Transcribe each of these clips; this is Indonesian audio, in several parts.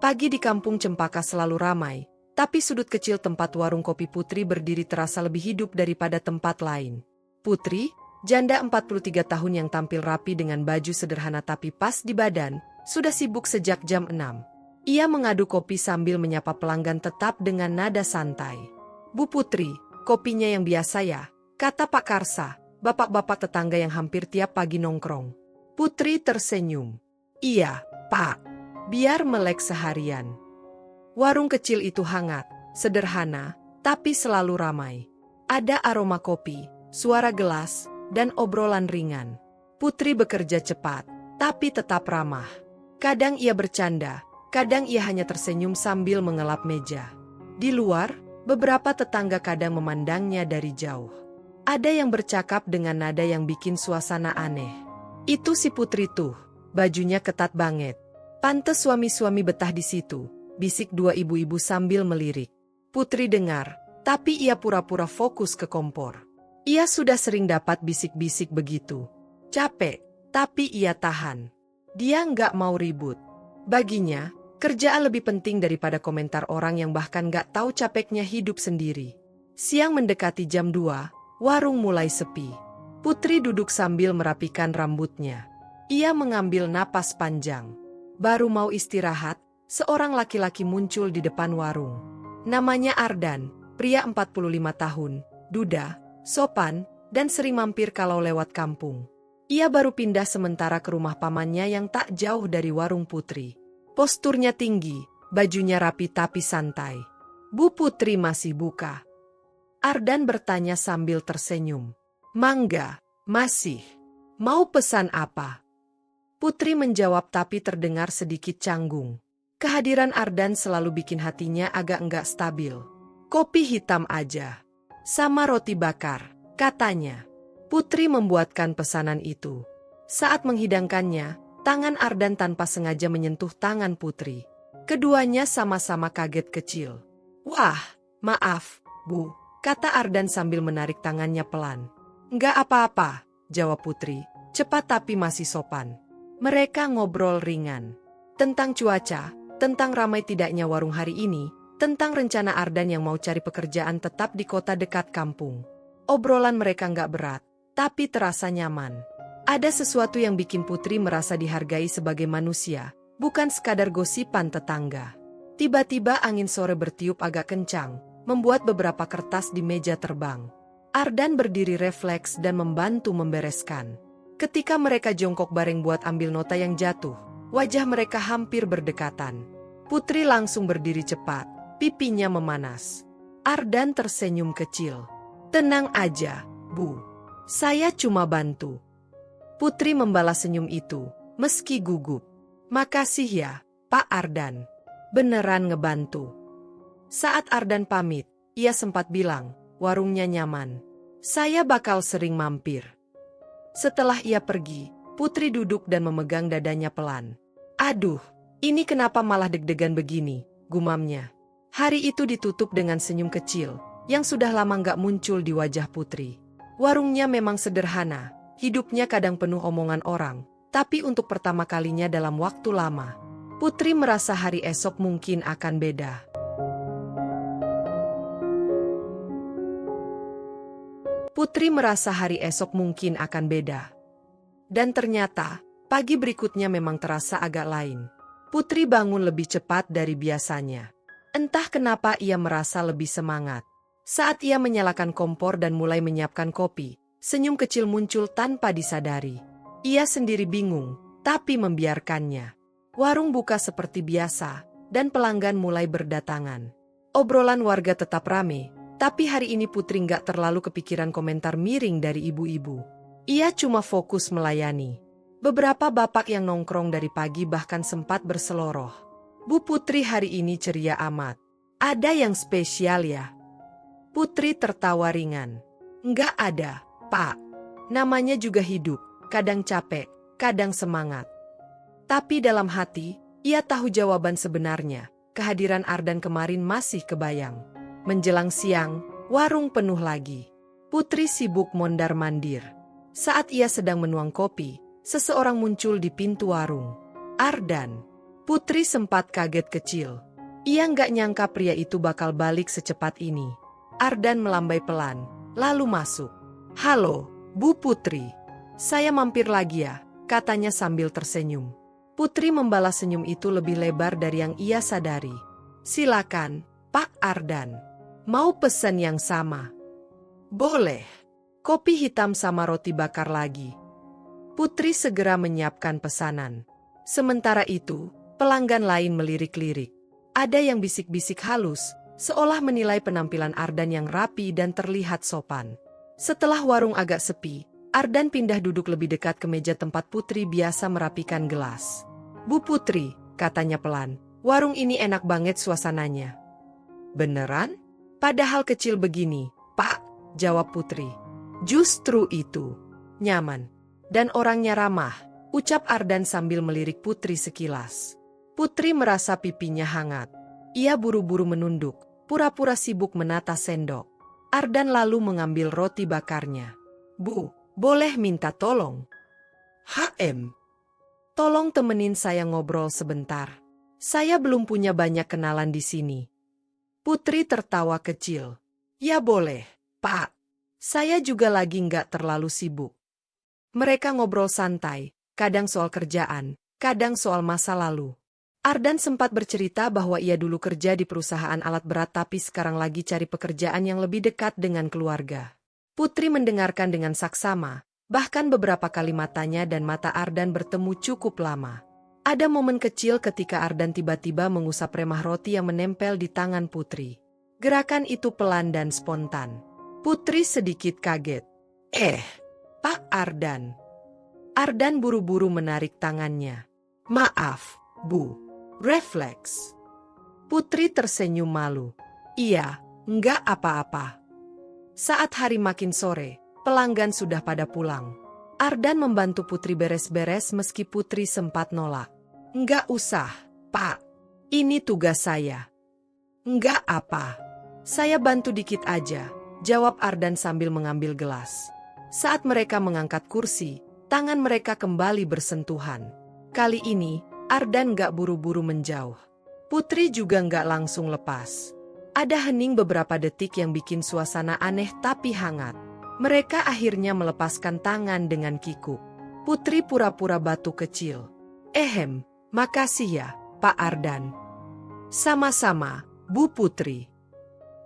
Pagi di kampung Cempaka selalu ramai, tapi sudut kecil tempat warung kopi Putri berdiri terasa lebih hidup daripada tempat lain. Putri, janda 43 tahun yang tampil rapi dengan baju sederhana tapi pas di badan, sudah sibuk sejak jam 6. Ia mengadu kopi sambil menyapa pelanggan tetap dengan nada santai. "Bu Putri, kopinya yang biasa ya," kata Pak Karsa, bapak-bapak tetangga yang hampir tiap pagi nongkrong. Putri tersenyum. "Iya, Pak. Biar melek seharian." Warung kecil itu hangat, sederhana, tapi selalu ramai. Ada aroma kopi, suara gelas, dan obrolan ringan. Putri bekerja cepat, tapi tetap ramah. Kadang ia bercanda, kadang ia hanya tersenyum sambil mengelap meja. Di luar, beberapa tetangga kadang memandangnya dari jauh. Ada yang bercakap dengan nada yang bikin suasana aneh. "Itu si Putri tuh, bajunya ketat banget. Pantes suami-suami betah di situ," bisik dua ibu-ibu sambil melirik. Putri dengar, tapi ia pura-pura fokus ke kompor. Ia sudah sering dapat bisik-bisik begitu. Capek, tapi ia tahan. Dia nggak mau ribut. Baginya, kerjaan lebih penting daripada komentar orang yang bahkan nggak tahu capeknya hidup sendiri. Siang mendekati jam 2, warung mulai sepi. Putri duduk sambil merapikan rambutnya. Ia mengambil napas panjang. Baru mau istirahat, seorang laki-laki muncul di depan warung. Namanya Ardan, pria 45 tahun, duda, sopan, dan sering mampir kalau lewat kampung. Ia baru pindah sementara ke rumah pamannya yang tak jauh dari warung Putri. Posturnya tinggi, bajunya rapi tapi santai. "Bu Putri masih buka?" Ardan bertanya sambil tersenyum. "Mangga, masih. Mau pesan apa?" Putri menjawab tapi terdengar sedikit canggung. Kehadiran Ardan selalu bikin hatinya agak enggak stabil. "Kopi hitam aja. Sama roti bakar," katanya. Putri membuatkan pesanan itu. Saat menghidangkannya, tangan Ardan tanpa sengaja menyentuh tangan Putri. Keduanya sama-sama kaget kecil. "Wah, maaf, Bu," kata Ardan sambil menarik tangannya pelan. "Enggak apa-apa," jawab Putri, cepat tapi masih sopan. Mereka ngobrol ringan. Tentang cuaca, tentang ramai tidaknya warung hari ini, tentang rencana Ardan yang mau cari pekerjaan tetap di kota dekat kampung. Obrolan mereka nggak berat, tapi terasa nyaman. Ada sesuatu yang bikin Putri merasa dihargai sebagai manusia, bukan sekadar gosipan tetangga. Tiba-tiba angin sore bertiup agak kencang, membuat beberapa kertas di meja terbang. Ardan berdiri refleks dan membantu membereskan. Ketika mereka jongkok bareng buat ambil nota yang jatuh, wajah mereka hampir berdekatan. Putri langsung berdiri cepat, pipinya memanas. Ardan tersenyum kecil. "Tenang aja, Bu. Saya cuma bantu." Putri membalas senyum itu, meski gugup. "Makasih ya, Pak Ardan. Beneran ngebantu." Saat Ardan pamit, ia sempat bilang, "Warungnya nyaman. Saya bakal sering mampir." Setelah ia pergi, Putri duduk dan memegang dadanya pelan. "Aduh, ini kenapa malah deg-degan begini?" gumamnya. Hari itu ditutup dengan senyum kecil, yang sudah lama nggak muncul di wajah Putri. Warungnya memang sederhana, hidupnya kadang penuh omongan orang, tapi untuk pertama kalinya dalam waktu lama, Putri merasa hari esok mungkin akan beda. Putri merasa hari esok mungkin akan beda. Dan ternyata, pagi berikutnya memang terasa agak lain. Putri bangun lebih cepat dari biasanya. Entah kenapa ia merasa lebih semangat. Saat ia menyalakan kompor dan mulai menyiapkan kopi, senyum kecil muncul tanpa disadari. Ia sendiri bingung, tapi membiarkannya. Warung buka seperti biasa, dan pelanggan mulai berdatangan. Obrolan warga tetap rame. Tapi hari ini Putri nggak terlalu kepikiran komentar miring dari ibu-ibu. Ia cuma fokus melayani. Beberapa bapak yang nongkrong dari pagi bahkan sempat berseloroh. "Bu Putri hari ini ceria amat. Ada yang spesial ya?" Putri tertawa ringan. "Nggak ada, Pak. Namanya juga hidup, kadang capek, kadang semangat." Tapi dalam hati, ia tahu jawaban sebenarnya. Kehadiran Ardan kemarin masih kebayang. Menjelang siang, warung penuh lagi. Putri sibuk mondar-mandir. Saat ia sedang menuang kopi, seseorang muncul di pintu warung. "Ardan." Putri sempat kaget kecil. Ia nggak nyangka pria itu bakal balik secepat ini. Ardan melambai pelan, lalu masuk. "Halo, Bu Putri. Saya mampir lagi ya," katanya sambil tersenyum. Putri membalas senyum itu lebih lebar dari yang ia sadari. "Silakan, Pak Ardan. Mau pesan yang sama?" "Boleh. Kopi hitam sama roti bakar lagi." Putri segera menyiapkan pesanan. Sementara itu, pelanggan lain melirik-lirik. Ada yang bisik-bisik halus, seolah menilai penampilan Ardan yang rapi dan terlihat sopan. Setelah warung agak sepi, Ardan pindah duduk lebih dekat ke meja tempat Putri biasa merapikan gelas. "Bu Putri," katanya pelan, "warung ini enak banget suasananya." "Beneran? Padahal kecil begini, Pak," jawab Putri. "Justru itu. Nyaman. Dan orangnya ramah," ucap Ardan sambil melirik Putri sekilas. Putri merasa pipinya hangat. Ia buru-buru menunduk, pura-pura sibuk menata sendok. Ardan lalu mengambil roti bakarnya. "Bu, boleh minta tolong?" Tolong temenin saya ngobrol sebentar. Saya belum punya banyak kenalan di sini." Putri tertawa kecil. "Ya boleh, Pak. Saya juga lagi nggak terlalu sibuk." Mereka ngobrol santai, kadang soal kerjaan, kadang soal masa lalu. Ardan sempat bercerita bahwa ia dulu kerja di perusahaan alat berat tapi sekarang lagi cari pekerjaan yang lebih dekat dengan keluarga. Putri mendengarkan dengan saksama, bahkan beberapa kali matanya dan mata Ardan bertemu cukup lama. Ada momen kecil ketika Ardan tiba-tiba mengusap remah roti yang menempel di tangan Putri. Gerakan itu pelan dan spontan. Putri sedikit kaget. Pak Ardan." Ardan buru-buru menarik tangannya. "Maaf, Bu. Refleks." Putri tersenyum malu. "Iya, enggak apa-apa." Saat hari makin sore, pelanggan sudah pada pulang. Ardan membantu Putri beres-beres meski Putri sempat nolak. "Enggak usah, Pak. Ini tugas saya." "Enggak apa. Saya bantu dikit aja," jawab Ardan sambil mengambil gelas. Saat mereka mengangkat kursi, tangan mereka kembali bersentuhan. Kali ini, Ardan gak buru-buru menjauh. Putri juga gak langsung lepas. Ada hening beberapa detik yang bikin suasana aneh tapi hangat. Mereka akhirnya melepaskan tangan dengan kikuk. Putri pura-pura batu kecil. Makasih ya, Pak Ardan." "Sama-sama, Bu Putri."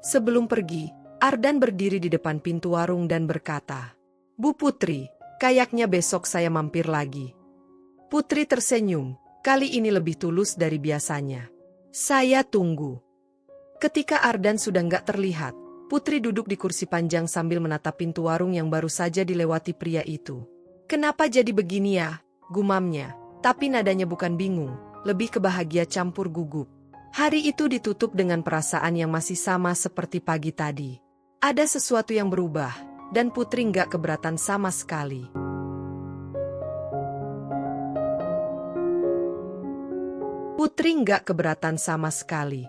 Sebelum pergi, Ardan berdiri di depan pintu warung dan berkata, "Bu Putri, kayaknya besok saya mampir lagi." Putri tersenyum. Kali ini lebih tulus dari biasanya. "Saya tunggu." Ketika Ardan sudah nggak terlihat, Putri duduk di kursi panjang sambil menatap pintu warung yang baru saja dilewati pria itu. "Kenapa jadi begini ya?" gumamnya. Tapi nadanya bukan bingung, lebih ke bahagia campur gugup. Hari itu ditutup dengan perasaan yang masih sama seperti pagi tadi. Ada sesuatu yang berubah, dan Putri nggak keberatan sama sekali. Putri nggak keberatan sama sekali.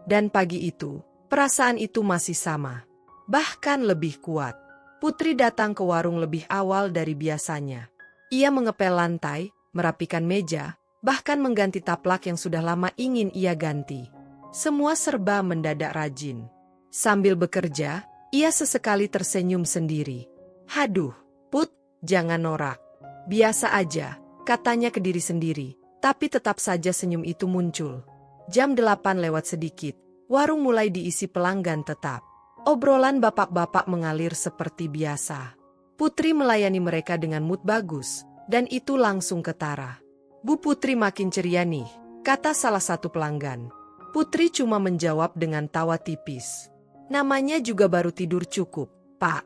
Dan pagi itu, perasaan itu masih sama. Bahkan lebih kuat. Putri datang ke warung lebih awal dari biasanya. Ia mengepel lantai, merapikan meja, bahkan mengganti taplak yang sudah lama ingin ia ganti. Semua serba mendadak rajin. Sambil bekerja, ia sesekali tersenyum sendiri. "Haduh, Put, jangan norak. Biasa aja," katanya ke diri sendiri. Tapi tetap saja senyum itu muncul. Jam 8 lewat sedikit, warung mulai diisi pelanggan tetap. Obrolan bapak-bapak mengalir seperti biasa. Putri melayani mereka dengan mood bagus, dan itu langsung ketara. "Bu Putri makin ceria nih," kata salah satu pelanggan. Putri cuma menjawab dengan tawa tipis. Namanya juga baru tidur cukup, Pak.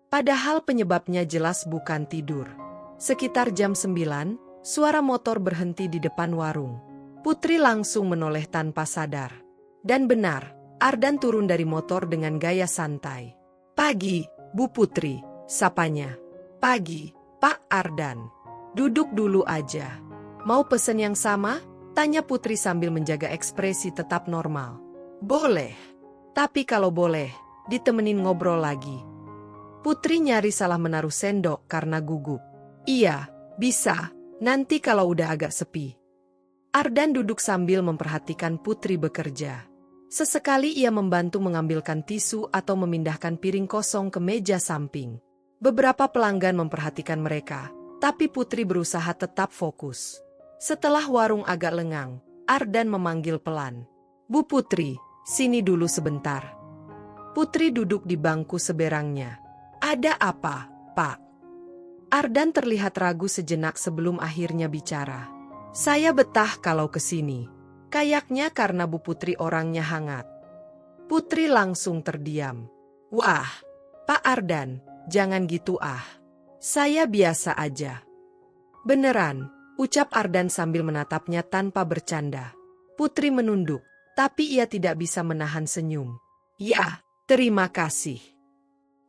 Padahal penyebabnya jelas bukan tidur. Sekitar jam 9, suara motor berhenti di depan warung. Putri langsung menoleh tanpa sadar. Dan benar, Ardan turun dari motor dengan gaya santai. "Pagi, Bu Putri," sapanya. "Pagi, Pak Ardan. Duduk dulu aja." "Mau pesen yang sama?" tanya Putri sambil menjaga ekspresi tetap normal. "Boleh. Tapi kalau boleh, ditemenin ngobrol lagi." Putri nyaris salah menaruh sendok karena gugup. "Iya, bisa. Nanti kalau udah agak sepi." Ardan duduk sambil memperhatikan Putri bekerja. Sesekali ia membantu mengambilkan tisu atau memindahkan piring kosong ke meja samping. Beberapa pelanggan memperhatikan mereka, tapi Putri berusaha tetap fokus. Setelah warung agak lengang, Ardan memanggil pelan. "Bu Putri, sini dulu sebentar." Putri duduk di bangku seberangnya. "Ada apa, Pak?" Ardan terlihat ragu sejenak sebelum akhirnya bicara. "Saya betah kalau kesini. Kayaknya karena Bu Putri orangnya hangat." Putri langsung terdiam. "Wah, Pak Ardan, jangan gitu ah. Saya biasa aja." "Beneran?" ucap Ardan sambil menatapnya tanpa bercanda. Putri menunduk, tapi ia tidak bisa menahan senyum. "Ya, terima kasih."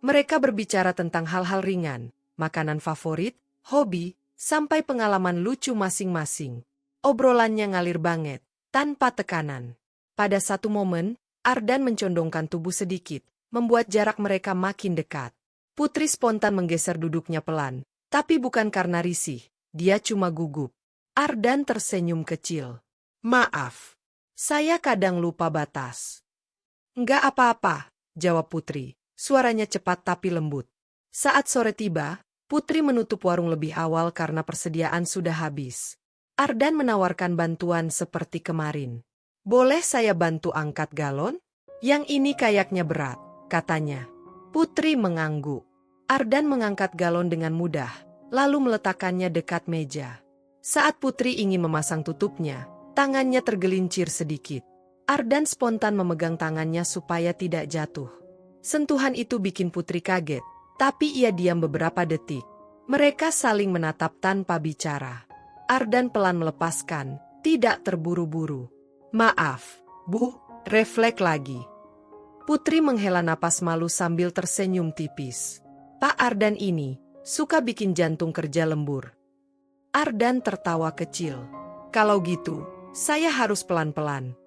Mereka berbicara tentang hal-hal ringan, makanan favorit, hobi, sampai pengalaman lucu masing-masing. Obrolannya ngalir banget, tanpa tekanan. Pada satu momen, Ardan mencondongkan tubuh sedikit, membuat jarak mereka makin dekat. Putri spontan menggeser duduknya pelan, tapi bukan karena risih, dia cuma gugup. Ardan tersenyum kecil. "Maaf, saya kadang lupa batas." "Enggak apa-apa," jawab Putri. Suaranya cepat tapi lembut. Saat sore tiba, Putri menutup warung lebih awal karena persediaan sudah habis. Ardan menawarkan bantuan seperti kemarin. "Boleh saya bantu angkat galon? Yang ini kayaknya berat," katanya. Putri mengangguk. Ardan mengangkat galon dengan mudah, lalu meletakkannya dekat meja. Saat Putri ingin memasang tutupnya, tangannya tergelincir sedikit. Ardan spontan memegang tangannya supaya tidak jatuh. Sentuhan itu bikin Putri kaget, tapi ia diam beberapa detik. Mereka saling menatap tanpa bicara. Ardan pelan melepaskan, tidak terburu-buru. "Maaf, Bu," refleks lagi. Putri menghela napas malu sambil tersenyum tipis. Pak Ardan ini suka bikin jantung kerja lembur. Ardan tertawa kecil. "Kalau gitu, saya harus pelan-pelan."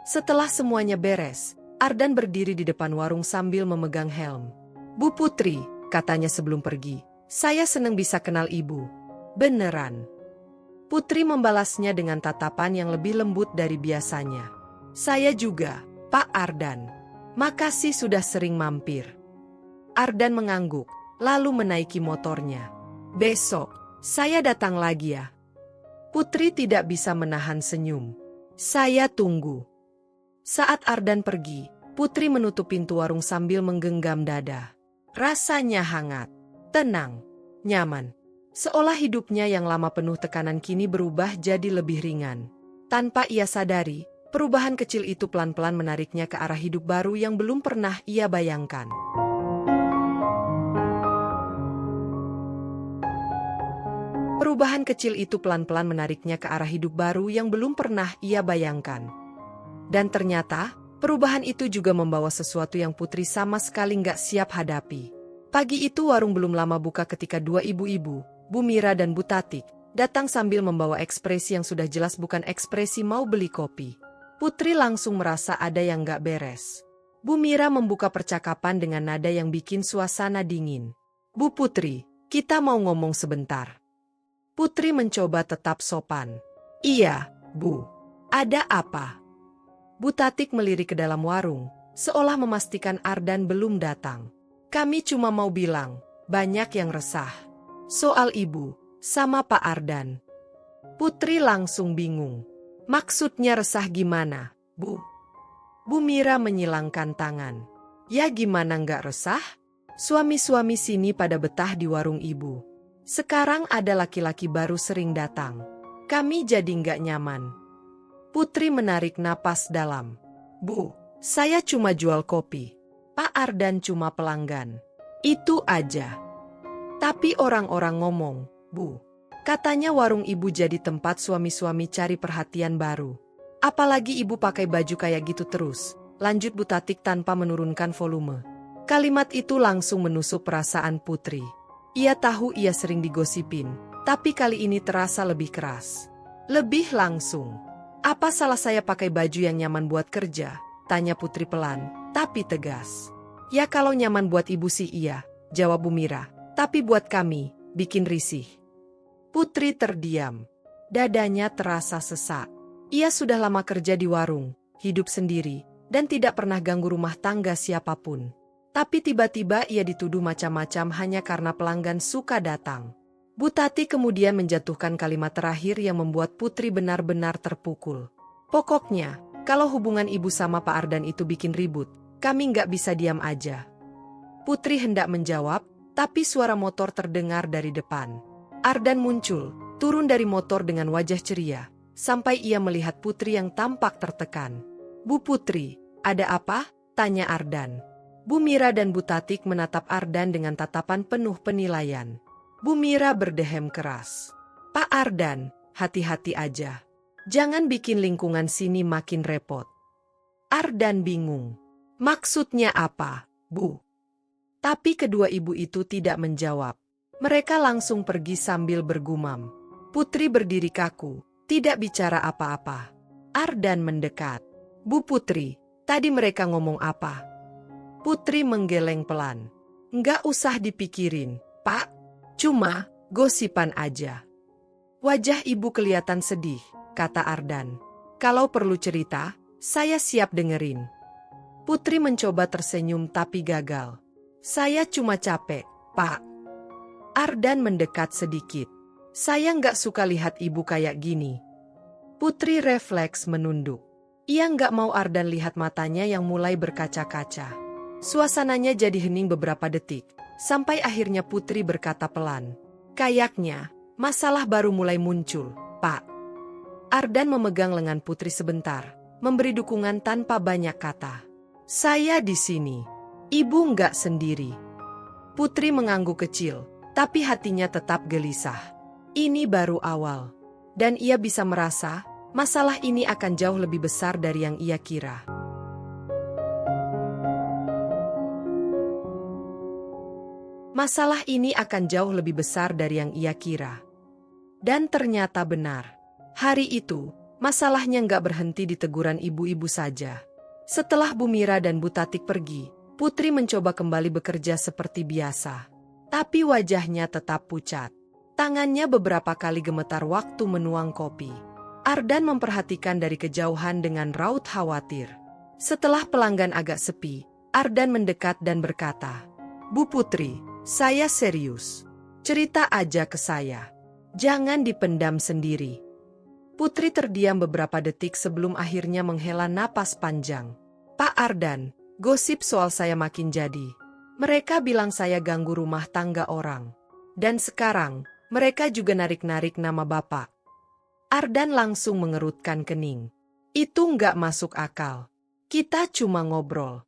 Setelah semuanya beres, Ardan berdiri di depan warung sambil memegang helm. "Bu Putri," katanya sebelum pergi, "saya senang bisa kenal Ibu." "Beneran?" Putri membalasnya dengan tatapan yang lebih lembut dari biasanya. "Saya juga, Pak Ardan. Makasih sudah sering mampir." Ardan mengangguk, lalu menaiki motornya. "Besok, saya datang lagi ya." Putri tidak bisa menahan senyum. "Saya tunggu." Saat Ardan pergi, Putri menutup pintu warung sambil menggenggam dada. Rasanya hangat, tenang, nyaman. Seolah hidupnya yang lama penuh tekanan kini berubah jadi lebih ringan. Tanpa ia sadari, perubahan kecil itu pelan-pelan menariknya ke arah hidup baru yang belum pernah ia bayangkan. Perubahan kecil itu pelan-pelan menariknya ke arah hidup baru yang belum pernah ia bayangkan. Dan ternyata, perubahan itu juga membawa sesuatu yang Putri sama sekali nggak siap hadapi. Pagi itu warung belum lama buka ketika dua ibu-ibu, Bu Mira dan Bu Tatik, datang sambil membawa ekspresi yang sudah jelas bukan ekspresi mau beli kopi. Putri langsung merasa ada yang nggak beres. Bu Mira membuka percakapan dengan nada yang bikin suasana dingin. "Bu Putri, kita mau ngomong sebentar." Putri mencoba tetap sopan. "Iya, Bu. Ada apa?" Bu Tatik melirik ke dalam warung, seolah memastikan Ardan belum datang. "Kami cuma mau bilang, banyak yang resah soal Ibu sama Pak Ardan." Putri langsung bingung. "Maksudnya resah gimana, Bu?" Bu Mira menyilangkan tangan. "Ya gimana nggak resah? Suami-suami sini pada betah di warung Ibu. Sekarang ada laki-laki baru sering datang. Kami jadi nggak nyaman." Putri menarik napas dalam. "Bu, saya cuma jual kopi. Pak Ardan cuma pelanggan. Itu aja." "Tapi orang-orang ngomong, Bu, katanya warung Ibu jadi tempat suami-suami cari perhatian baru. Apalagi Ibu pakai baju kayak gitu terus," lanjut Bu Tatik tanpa menurunkan volume. Kalimat itu langsung menusuk perasaan Putri. Ia tahu ia sering digosipin, tapi kali ini terasa lebih keras. Lebih langsung. "Apa salah saya pakai baju yang nyaman buat kerja?" tanya Putri pelan, tapi tegas. "Ya kalau nyaman buat Ibu sih iya," jawab Bu Mira. "Tapi buat kami, bikin risih." Putri terdiam. Dadanya terasa sesak. Ia sudah lama kerja di warung, hidup sendiri, dan tidak pernah ganggu rumah tangga siapapun. Tapi tiba-tiba ia dituduh macam-macam hanya karena pelanggan suka datang. Bu Tati kemudian menjatuhkan kalimat terakhir yang membuat Putri benar-benar terpukul. Pokoknya, kalau hubungan ibu sama Pak Ardan itu bikin ribut, kami nggak bisa diam aja. Putri hendak menjawab, tapi suara motor terdengar dari depan. Ardan muncul, turun dari motor dengan wajah ceria, sampai ia melihat Putri yang tampak tertekan. "Bu Putri, ada apa?" tanya Ardan. Bu Mira dan Bu Tatik menatap Ardan dengan tatapan penuh penilaian. Bu Mira berdehem keras. "Pak Ardan, hati-hati aja. Jangan bikin lingkungan sini makin repot." Ardan bingung. "Maksudnya apa, Bu?" Tapi kedua ibu itu tidak menjawab. Mereka langsung pergi sambil bergumam. Putri berdiri kaku, tidak bicara apa-apa. Ardan mendekat. "Bu Putri, tadi mereka ngomong apa?" Putri menggeleng pelan. "Nggak usah dipikirin, Pak. Cuma gosipan aja." Wajah ibu kelihatan sedih, kata Ardan. "Kalau perlu cerita, saya siap dengerin." Putri mencoba tersenyum tapi gagal. "Saya cuma capek, Pak." Ardan mendekat sedikit. "Saya nggak suka lihat ibu kayak gini." Putri refleks menunduk. Ia nggak mau Ardan lihat matanya yang mulai berkaca-kaca. Suasananya jadi hening beberapa detik, sampai akhirnya Putri berkata pelan. "Kayaknya, masalah baru mulai muncul, Pak." Ardan memegang lengan Putri sebentar, memberi dukungan tanpa banyak kata. "Saya di sini. Ibu nggak sendiri." Putri mengangguk kecil, tapi hatinya tetap gelisah. Ini baru awal. Dan ia bisa merasa, masalah ini akan jauh lebih besar dari yang ia kira. Masalah ini akan jauh lebih besar dari yang ia kira. Dan ternyata benar. Hari itu, masalahnya nggak berhenti di teguran ibu-ibu saja. Setelah Bu Mira dan Bu Tatik pergi, Putri mencoba kembali bekerja seperti biasa. Tapi wajahnya tetap pucat. Tangannya beberapa kali gemetar waktu menuang kopi. Ardan memperhatikan dari kejauhan dengan raut khawatir. Setelah pelanggan agak sepi, Ardan mendekat dan berkata, "Bu Putri, saya serius. Cerita aja ke saya. Jangan dipendam sendiri." Putri terdiam beberapa detik sebelum akhirnya menghela napas panjang. "Pak Ardan, gosip soal saya makin jadi. Mereka bilang saya ganggu rumah tangga orang. Dan sekarang, mereka juga narik-narik nama Bapak." Ardan langsung mengerutkan kening. "Itu nggak masuk akal. Kita cuma ngobrol."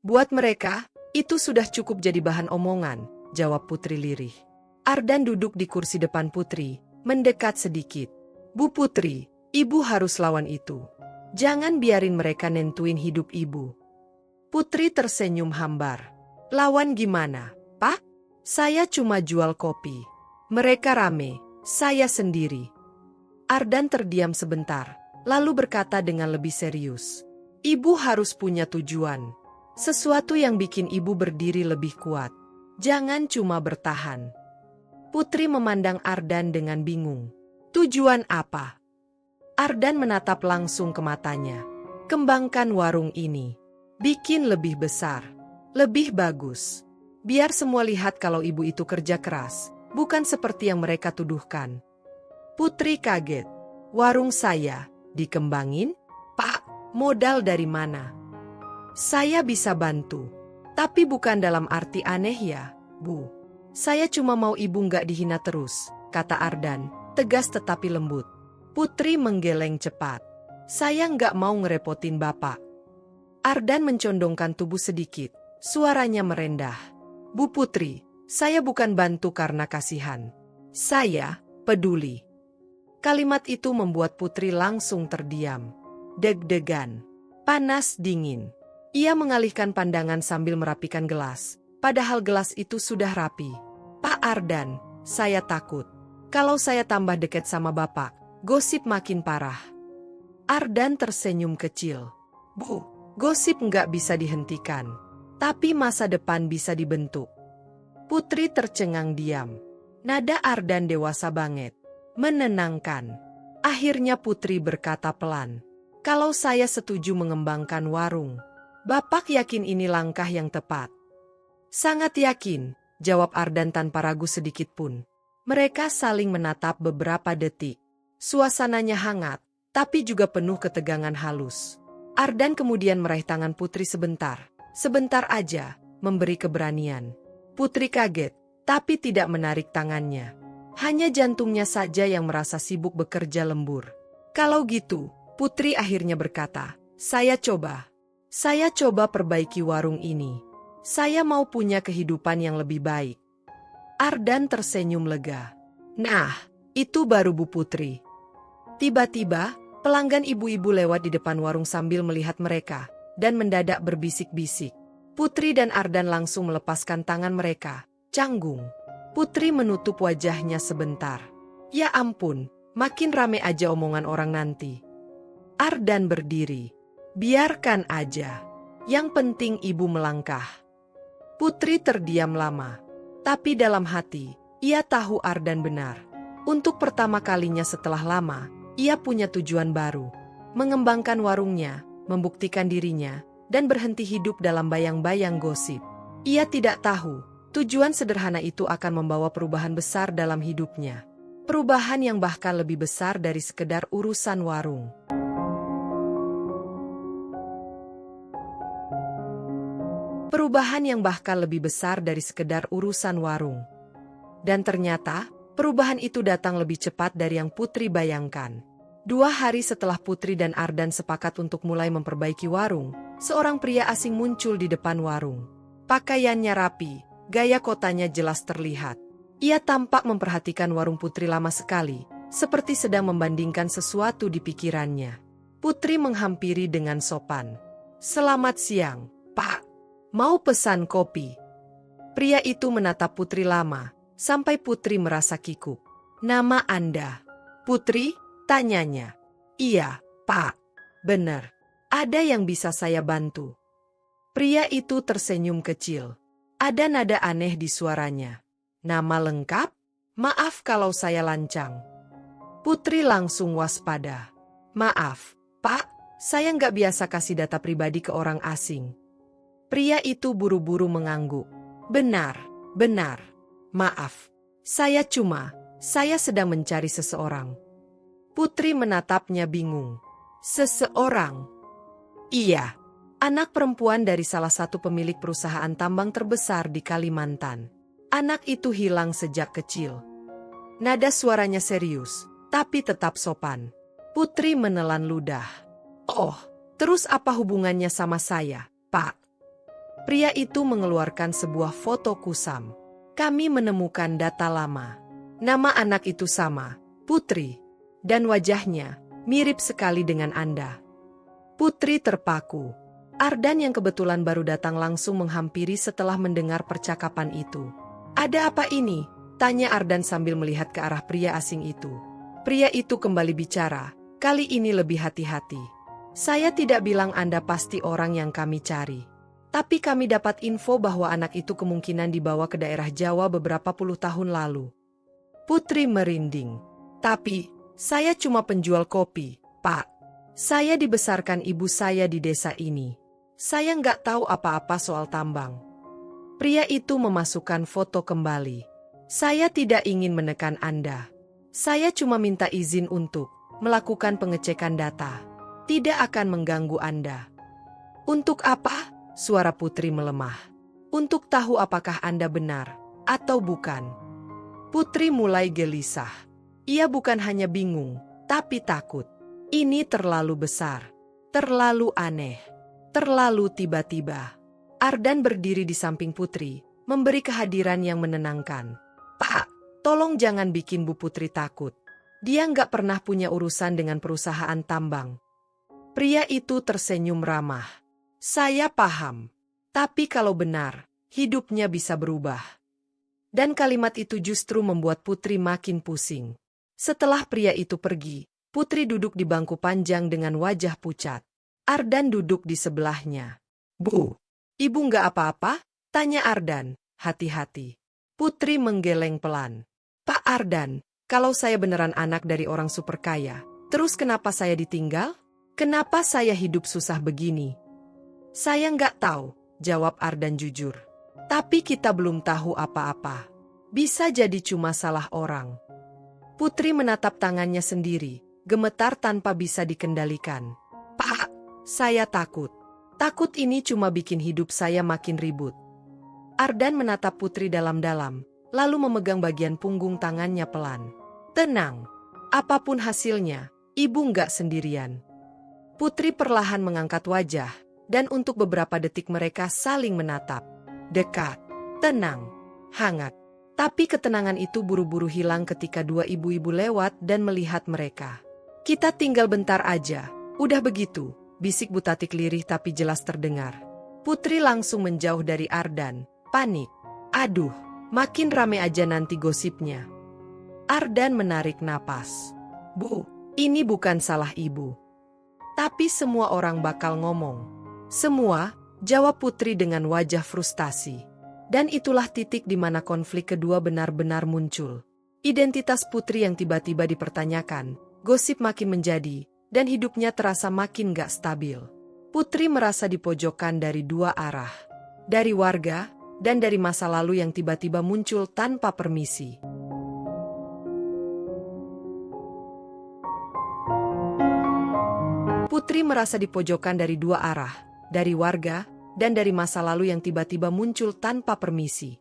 "Buat mereka, itu sudah cukup jadi bahan omongan," jawab Putri lirih. Ardan duduk di kursi depan Putri, mendekat sedikit. "Bu Putri, ibu harus lawan itu. Jangan biarin mereka nentuin hidup ibu." Putri tersenyum hambar. "Lawan gimana, Pak? Saya cuma jual kopi. Mereka rame, saya sendiri." Ardan terdiam sebentar, lalu berkata dengan lebih serius. "Ibu harus punya tujuan. Sesuatu yang bikin ibu berdiri lebih kuat. Jangan cuma bertahan." Putri memandang Ardan dengan bingung. "Tujuan apa?" Ardan menatap langsung ke matanya. "Kembangkan warung ini. Bikin lebih besar. Lebih bagus. Biar semua lihat kalau ibu itu kerja keras, bukan seperti yang mereka tuduhkan." Putri kaget. "Warung saya dikembangin? Pak, modal dari mana?" "Saya bisa bantu. Tapi bukan dalam arti aneh ya, Bu. Saya cuma mau ibu nggak dihina terus," kata Ardan, tegas tetapi lembut. Putri menggeleng cepat. "Saya nggak mau ngerepotin Bapak." Ardan mencondongkan tubuh sedikit, suaranya merendah. "Bu Putri, saya bukan bantu karena kasihan. Saya peduli." Kalimat itu membuat Putri langsung terdiam. Deg-degan. Panas dingin. Ia mengalihkan pandangan sambil merapikan gelas, padahal gelas itu sudah rapi. "Pak Ardan, saya takut. Kalau saya tambah dekat sama Bapak, gosip makin parah." Ardan tersenyum kecil. "Bu, gosip nggak bisa dihentikan. Tapi masa depan bisa dibentuk." Putri tercengang diam. Nada Ardan dewasa banget. Menenangkan. Akhirnya Putri berkata pelan. Kalau saya setuju mengembangkan warung, Bapak yakin ini langkah yang tepat? Sangat yakin, jawab Ardan tanpa ragu sedikit pun. Mereka saling menatap beberapa detik. Suasananya hangat, tapi juga penuh ketegangan halus. Ardan kemudian meraih tangan Putri sebentar. Sebentar aja, memberi keberanian. Putri kaget, tapi tidak menarik tangannya. Hanya jantungnya saja yang merasa sibuk bekerja lembur. Kalau gitu, Putri akhirnya berkata, Saya coba perbaiki warung ini. Saya mau punya kehidupan yang lebih baik. Ardan tersenyum lega. Nah, itu baru Bu Putri. Tiba-tiba, pelanggan ibu-ibu lewat di depan warung sambil melihat mereka, dan mendadak berbisik-bisik. Putri dan Ardan langsung melepaskan tangan mereka. Canggung. Putri menutup wajahnya sebentar. Ya ampun, makin rame aja omongan orang nanti. Ardan berdiri. Biarkan aja. Yang penting ibu melangkah. Putri terdiam lama. Tapi dalam hati, ia tahu Ardan benar. Untuk pertama kalinya setelah lama, ia punya tujuan baru. Mengembangkan warungnya, membuktikan dirinya, dan berhenti hidup dalam bayang-bayang gosip. Ia tidak tahu, tujuan sederhana itu akan membawa perubahan besar dalam hidupnya. Perubahan yang bahkan lebih besar dari sekedar urusan warung. Perubahan yang bahkan lebih besar dari sekedar urusan warung. Dan ternyata, perubahan itu datang lebih cepat dari yang Putri bayangkan. 2 hari setelah Putri dan Ardan sepakat untuk mulai memperbaiki warung, seorang pria asing muncul di depan warung. Pakaiannya rapi, gaya kotanya jelas terlihat. Ia tampak memperhatikan warung Putri lama sekali, seperti sedang membandingkan sesuatu di pikirannya. Putri menghampiri dengan sopan. Selamat siang, Pak. Mau pesan kopi? Pria itu menatap Putri lama, sampai Putri merasa kikuk. Nama Anda? Putri? Tanyanya. Iya, Pak. Benar. Ada yang bisa saya bantu? Pria itu tersenyum kecil. Ada nada aneh di suaranya. Nama lengkap? Maaf kalau saya lancang. Putri langsung waspada. Maaf, Pak. Saya nggak biasa kasih data pribadi ke orang asing. Pria itu buru-buru mengangguk. Benar. Maaf. Saya sedang mencari seseorang. Putri menatapnya bingung. Seseorang? Iya. Anak perempuan dari salah satu pemilik perusahaan tambang terbesar di Kalimantan. Anak itu hilang sejak kecil. Nada suaranya serius, tapi tetap sopan. Putri menelan ludah. Oh, terus apa hubungannya sama saya, Pak? Pria itu mengeluarkan sebuah foto kusam. Kami menemukan data lama. Nama anak itu sama, Putri. Dan wajahnya mirip sekali dengan Anda. Putri terpaku. Ardan yang kebetulan baru datang langsung menghampiri setelah mendengar percakapan itu. Ada apa ini? Tanya Ardan sambil melihat ke arah pria asing itu. Pria itu kembali bicara, kali ini lebih hati-hati. Saya tidak bilang Anda pasti orang yang kami cari. Tapi kami dapat info bahwa anak itu kemungkinan dibawa ke daerah Jawa beberapa puluh tahun lalu. Putri merinding. Tapi, saya cuma penjual kopi, Pak. Saya dibesarkan ibu saya di desa ini. Saya nggak tahu apa-apa soal tambang. Pria itu memasukkan foto kembali. Saya tidak ingin menekan Anda. Saya cuma minta izin untuk melakukan pengecekan data. Tidak akan mengganggu Anda. Untuk apa? Suara Putri melemah. Untuk tahu apakah Anda benar atau bukan. Putri mulai gelisah. Ia bukan hanya bingung, tapi takut. Ini terlalu besar, terlalu aneh, terlalu tiba-tiba. Ardan berdiri di samping Putri, memberi kehadiran yang menenangkan. Pak, tolong jangan bikin Bu Putri takut. Dia nggak pernah punya urusan dengan perusahaan tambang. Pria itu tersenyum ramah. Saya paham. Tapi kalau benar, hidupnya bisa berubah. Dan kalimat itu justru membuat Putri makin pusing. Setelah pria itu pergi, Putri duduk di bangku panjang dengan wajah pucat. Ardan duduk di sebelahnya. Bu, ibu nggak apa-apa? Tanya Ardan, hati-hati. Putri menggeleng pelan. Pak Ardan, Kalau saya beneran anak dari orang super kaya, terus kenapa saya ditinggal? Kenapa saya hidup susah begini? Saya nggak tahu, jawab Ardan jujur. Tapi kita belum tahu apa-apa. Bisa jadi cuma salah orang. Putri menatap tangannya sendiri, gemetar tanpa bisa dikendalikan. Pak, saya takut. Takut ini cuma bikin hidup saya makin ribut. Ardan menatap Putri dalam-dalam, lalu memegang bagian punggung tangannya pelan. Tenang, apapun hasilnya, ibu nggak sendirian. Putri perlahan mengangkat wajah, dan untuk beberapa detik mereka saling menatap. Dekat, tenang, hangat. Tapi ketenangan itu buru-buru hilang ketika dua ibu-ibu lewat dan melihat mereka. Kita tinggal bentar aja, udah begitu, bisik Butatik lirih tapi jelas terdengar. Putri langsung menjauh dari Ardan, panik. Aduh, makin rame aja nanti gosipnya. Ardan menarik napas. Bu, ini bukan salah ibu. Tapi semua orang bakal ngomong. Semua, jawab Putri dengan wajah frustasi. Dan itulah titik di mana konflik kedua benar-benar muncul. Identitas Putri yang tiba-tiba dipertanyakan, gosip makin menjadi, dan hidupnya terasa makin gak stabil. Putri merasa dipojokkan dari dua arah. Dari warga, dan dari masa lalu yang tiba-tiba muncul tanpa permisi. Putri merasa dipojokkan dari dua arah, dari warga, dan dari masa lalu yang tiba-tiba muncul tanpa permisi.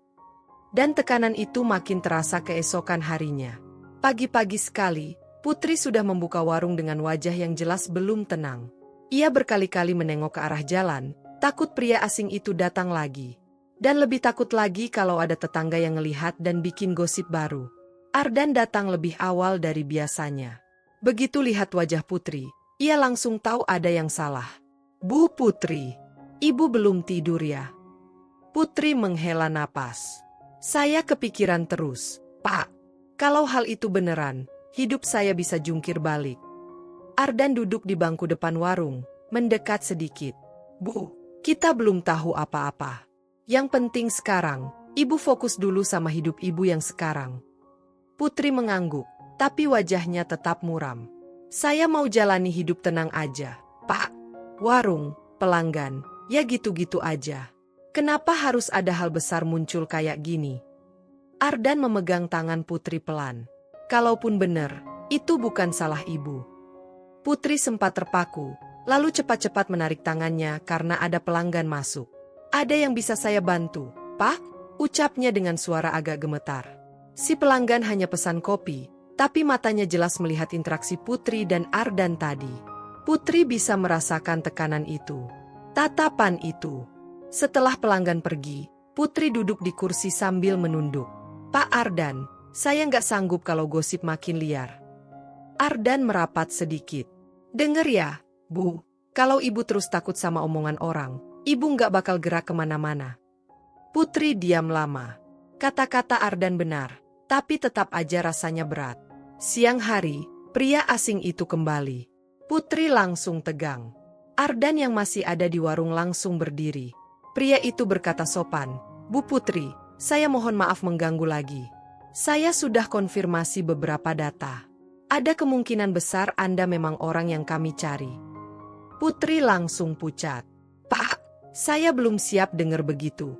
Dan tekanan itu makin terasa keesokan harinya. Pagi-pagi sekali, Putri sudah membuka warung dengan wajah yang jelas belum tenang. Ia berkali-kali menengok ke arah jalan, takut pria asing itu datang lagi. Dan lebih takut lagi kalau ada tetangga yang ngelihat dan bikin gosip baru. Ardan datang lebih awal dari biasanya. Begitu lihat wajah Putri, ia langsung tahu ada yang salah. Bu Putri, ibu belum tidur ya? Putri menghela napas. Saya kepikiran terus. Pak, kalau hal itu beneran, hidup saya bisa jungkir balik. Ardan duduk di bangku depan warung, mendekat sedikit. Bu, kita belum tahu apa-apa. Yang penting sekarang, ibu fokus dulu sama hidup ibu yang sekarang. Putri mengangguk, tapi wajahnya tetap muram. Saya mau jalani hidup tenang aja, Pak. Warung, pelanggan, ya gitu-gitu aja. Kenapa harus ada hal besar muncul kayak gini? Ardan memegang tangan Putri pelan. Kalaupun benar, itu bukan salah ibu. Putri sempat terpaku, lalu cepat-cepat menarik tangannya karena ada pelanggan masuk. Ada yang bisa saya bantu, Pak? Ucapnya dengan suara agak gemetar. Si pelanggan hanya pesan kopi, tapi matanya jelas melihat interaksi Putri dan Ardan tadi. Putri bisa merasakan tekanan itu. Tatapan itu. Setelah pelanggan pergi, Putri duduk di kursi sambil menunduk. Pak Ardan, saya nggak sanggup kalau gosip makin liar. Ardan merapat sedikit. Dengar ya, Bu, kalau ibu terus takut sama omongan orang, ibu nggak bakal gerak kemana-mana. Putri diam lama. Kata-kata Ardan benar, tapi tetap aja rasanya berat. Siang hari, pria asing itu kembali. Putri langsung tegang. Ardan yang masih ada di warung langsung berdiri. Pria itu berkata sopan, Bu Putri, saya mohon maaf mengganggu lagi. Saya sudah konfirmasi beberapa data. Ada kemungkinan besar Anda memang orang yang kami cari. Putri langsung pucat. Pak, saya belum siap dengar begitu.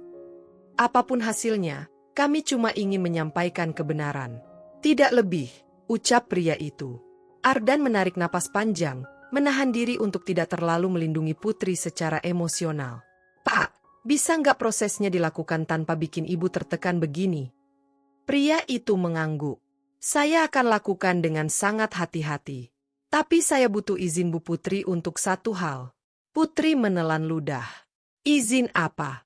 Apapun hasilnya, kami cuma ingin menyampaikan kebenaran. Tidak lebih, ucap pria itu. Ardan menarik napas panjang, menahan diri untuk tidak terlalu melindungi Putri secara emosional. Pak, bisa nggak prosesnya dilakukan tanpa bikin ibu tertekan begini? Pria itu mengangguk. Saya akan lakukan dengan sangat hati-hati. Tapi saya butuh izin Bu Putri untuk satu hal. Putri menelan ludah. Izin apa?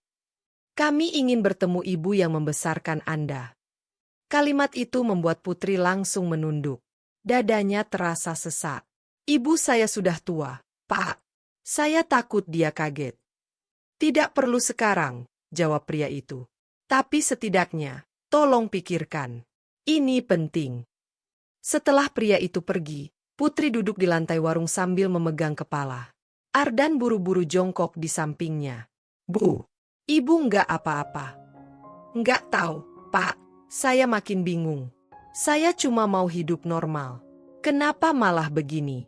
Kami ingin bertemu ibu yang membesarkan Anda. Kalimat itu membuat Putri langsung menunduk. Dadanya terasa sesak. Ibu saya sudah tua, Pak. Saya takut dia kaget. Tidak perlu sekarang, jawab pria itu. Tapi setidaknya, tolong pikirkan. Ini penting. Setelah pria itu pergi, Putri duduk di lantai warung sambil memegang kepala. Ardan buru-buru jongkok di sampingnya. Bu, ibu nggak apa-apa. Nggak tahu, Pak. Saya makin bingung. Saya cuma mau hidup normal. Kenapa malah begini?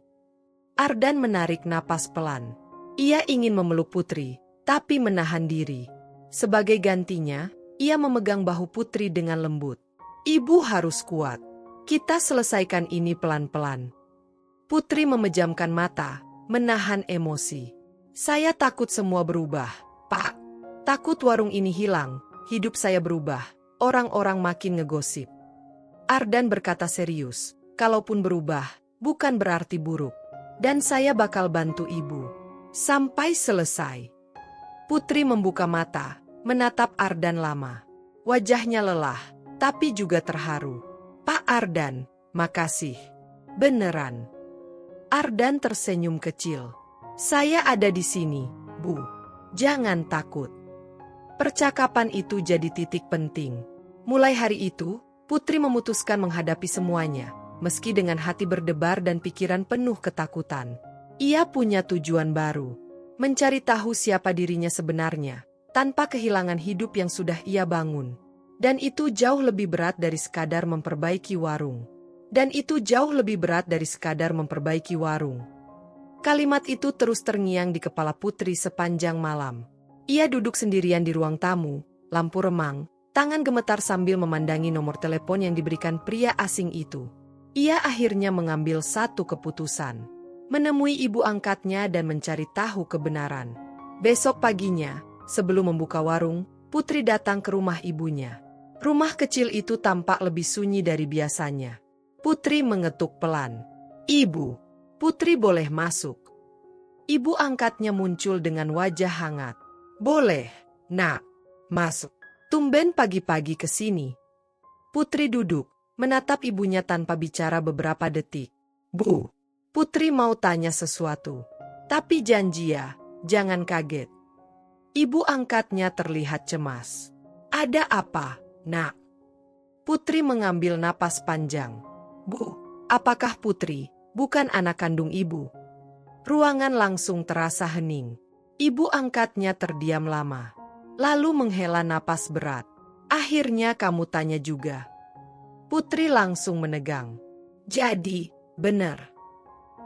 Ardan menarik napas pelan. Ia ingin memeluk Putri, tapi menahan diri. Sebagai gantinya, ia memegang bahu Putri dengan lembut. Ibu harus kuat. Kita selesaikan ini pelan-pelan. Putri memejamkan mata, menahan emosi. Saya takut semua berubah, Pak. Takut warung ini hilang, hidup saya berubah, orang-orang makin ngegosip. Ardan berkata serius, kalaupun berubah, bukan berarti buruk. Dan saya bakal bantu ibu. Sampai selesai. Putri membuka mata, menatap Ardan lama. Wajahnya lelah, tapi juga terharu. Pak Ardan, makasih. Beneran. Ardan tersenyum kecil. Saya ada di sini, Bu. Jangan takut. Percakapan itu jadi titik penting. Mulai hari itu, Putri memutuskan menghadapi semuanya, meski dengan hati berdebar dan pikiran penuh ketakutan. Ia punya tujuan baru, mencari tahu siapa dirinya sebenarnya, tanpa kehilangan hidup yang sudah ia bangun. Dan itu jauh lebih berat dari sekadar memperbaiki warung. Kalimat itu terus terngiang di kepala Putri sepanjang malam. Ia duduk sendirian di ruang tamu, lampu remang, tangan gemetar sambil memandangi nomor telepon yang diberikan pria asing itu. Ia akhirnya mengambil satu keputusan. Menemui ibu angkatnya dan mencari tahu kebenaran. Besok paginya, sebelum membuka warung, Putri datang ke rumah ibunya. Rumah kecil itu tampak lebih sunyi dari biasanya. Putri mengetuk pelan. Ibu, Putri boleh masuk. Ibu angkatnya muncul dengan wajah hangat. Boleh, Nak. Masuk. Tumben pagi-pagi ke sini. Putri duduk, menatap ibunya tanpa bicara beberapa detik. Bu, Putri mau tanya sesuatu. Tapi janji ya, jangan kaget. Ibu angkatnya terlihat cemas. Ada apa, Nak? Putri mengambil napas panjang. Bu, apakah Putri bukan anak kandung ibu? Ruangan langsung terasa hening. Ibu angkatnya terdiam lama. Lalu menghela napas berat. Akhirnya kamu tanya juga. Putri langsung menegang. Jadi, benar.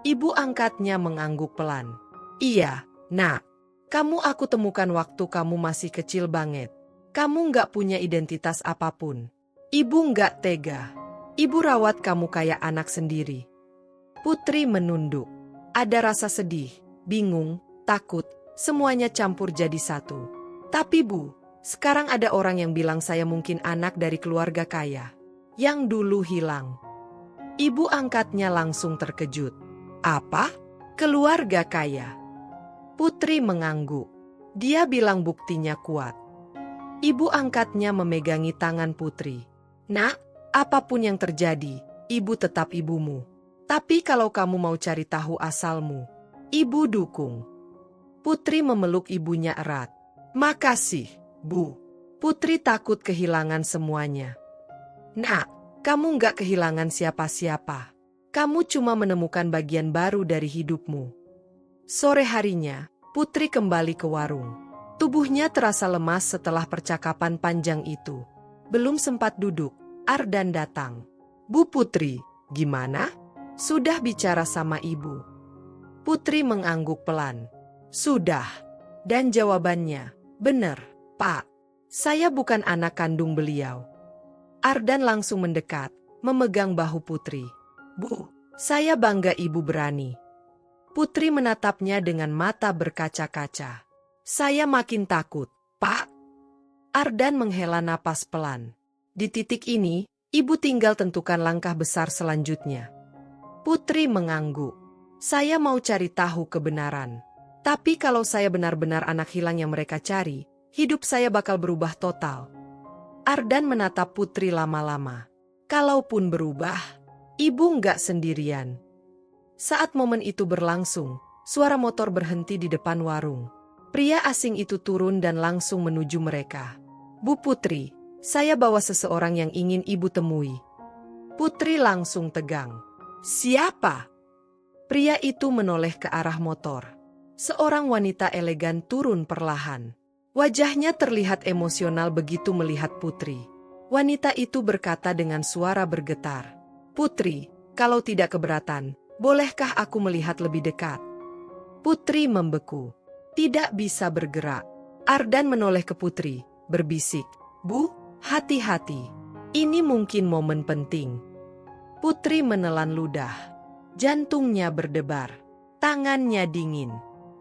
Ibu angkatnya mengangguk pelan. Iya, Nak. Kamu aku temukan waktu kamu masih kecil banget. Kamu nggak punya identitas apapun. Ibu nggak tega. Ibu rawat kamu kayak anak sendiri. Putri menunduk. Ada rasa sedih, bingung, takut, semuanya campur jadi satu. Tapi Bu, sekarang ada orang yang bilang saya mungkin anak dari keluarga kaya. Yang dulu hilang. Ibu angkatnya langsung terkejut. Apa? Keluarga kaya? Putri mengangguk. Dia bilang buktinya kuat. Ibu angkatnya memegangi tangan Putri. Nak, apapun yang terjadi, ibu tetap ibumu. Tapi kalau kamu mau cari tahu asalmu, ibu dukung. Putri memeluk ibunya erat. Makasih, Bu. Putri takut kehilangan semuanya. Nak, kamu nggak kehilangan siapa-siapa. Kamu cuma menemukan bagian baru dari hidupmu. Sore harinya, Putri kembali ke warung. Tubuhnya terasa lemas setelah percakapan panjang itu. Belum sempat duduk, Ardan datang. Bu Putri, gimana? Sudah bicara sama ibu? Putri mengangguk pelan. Sudah. Dan jawabannya, benar, Pak. Saya bukan anak kandung beliau. Ardan langsung mendekat, memegang bahu Putri. Bu, saya bangga ibu berani. Putri menatapnya dengan mata berkaca-kaca. Saya makin takut, Pak. Ardan menghela napas pelan. Di titik ini, ibu tinggal tentukan langkah besar selanjutnya. Putri mengangguk. Saya mau cari tahu kebenaran. Tapi kalau saya benar-benar anak hilang yang mereka cari, hidup saya bakal berubah total. Ardan menatap Putri lama-lama. Kalaupun berubah, ibu nggak sendirian. Saat momen itu berlangsung, suara motor berhenti di depan warung. Pria asing itu turun dan langsung menuju mereka. Bu Putri, saya bawa seseorang yang ingin ibu temui. Putri langsung tegang. Siapa? Pria itu menoleh ke arah motor. Seorang wanita elegan turun perlahan. Wajahnya terlihat emosional begitu melihat Putri. Wanita itu berkata dengan suara bergetar. Putri, kalau tidak keberatan, bolehkah aku melihat lebih dekat? Putri membeku. Tidak bisa bergerak. Ardan menoleh ke Putri, berbisik. Bu, hati-hati. Ini mungkin momen penting. Putri menelan ludah. Jantungnya berdebar. Tangannya dingin.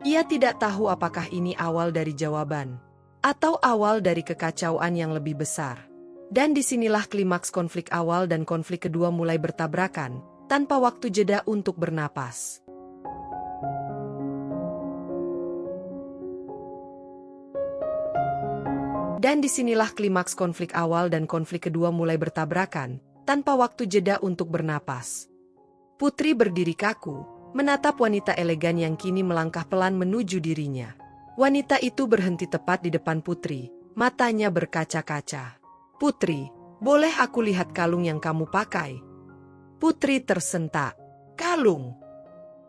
Ia tidak tahu apakah ini awal dari jawaban, atau awal dari kekacauan yang lebih besar. Dan disinilah klimaks konflik awal dan konflik kedua mulai bertabrakan, tanpa waktu jeda untuk bernapas. Dan disinilah klimaks konflik awal dan konflik kedua mulai bertabrakan, tanpa waktu jeda untuk bernapas. Putri berdiri kaku, menatap wanita elegan yang kini melangkah pelan menuju dirinya. Wanita itu berhenti tepat di depan Putri, matanya berkaca-kaca. Putri, boleh aku lihat kalung yang kamu pakai? Putri tersentak. Kalung?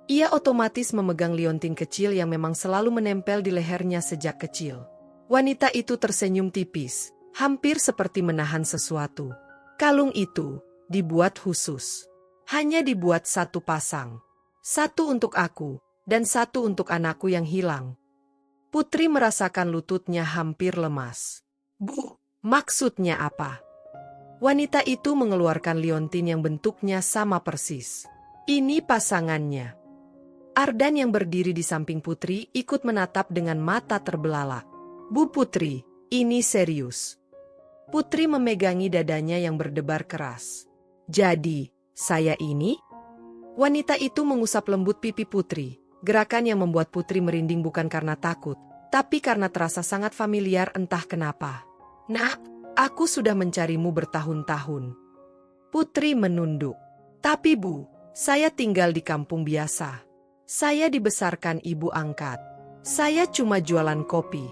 Ia otomatis memegang liontin kecil yang memang selalu menempel di lehernya sejak kecil. Wanita itu tersenyum tipis, hampir seperti menahan sesuatu. Kalung itu dibuat khusus. Hanya dibuat satu pasang. Satu untuk aku, dan satu untuk anakku yang hilang. Putri merasakan lututnya hampir lemas. Bu, maksudnya apa? Wanita itu mengeluarkan liontin yang bentuknya sama persis. Ini pasangannya. Ardan yang berdiri di samping Putri ikut menatap dengan mata terbelalak. Bu Putri, ini serius. Putri memegangi dadanya yang berdebar keras. Jadi, saya ini? Wanita itu mengusap lembut pipi Putri. Gerakan yang membuat Putri merinding bukan karena takut, tapi karena terasa sangat familiar entah kenapa. Nak, aku sudah mencarimu bertahun-tahun. Putri menunduk. Tapi Bu, saya tinggal di kampung biasa. Saya dibesarkan ibu angkat. Saya cuma jualan kopi.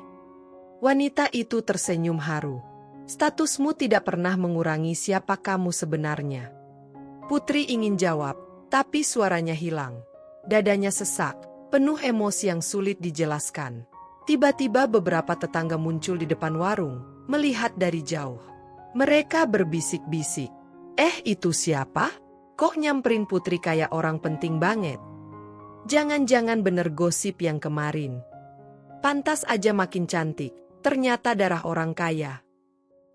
Wanita itu tersenyum haru. Statusmu tidak pernah mengurangi siapa kamu sebenarnya. Putri ingin jawab, tapi suaranya hilang. Dadanya sesak, penuh emosi yang sulit dijelaskan. Tiba-tiba beberapa tetangga muncul di depan warung, melihat dari jauh. Mereka berbisik-bisik. Itu siapa? Kok nyamperin Putri kayak orang penting banget? Jangan-jangan bener gosip yang kemarin. Pantas aja makin cantik, ternyata darah orang kaya.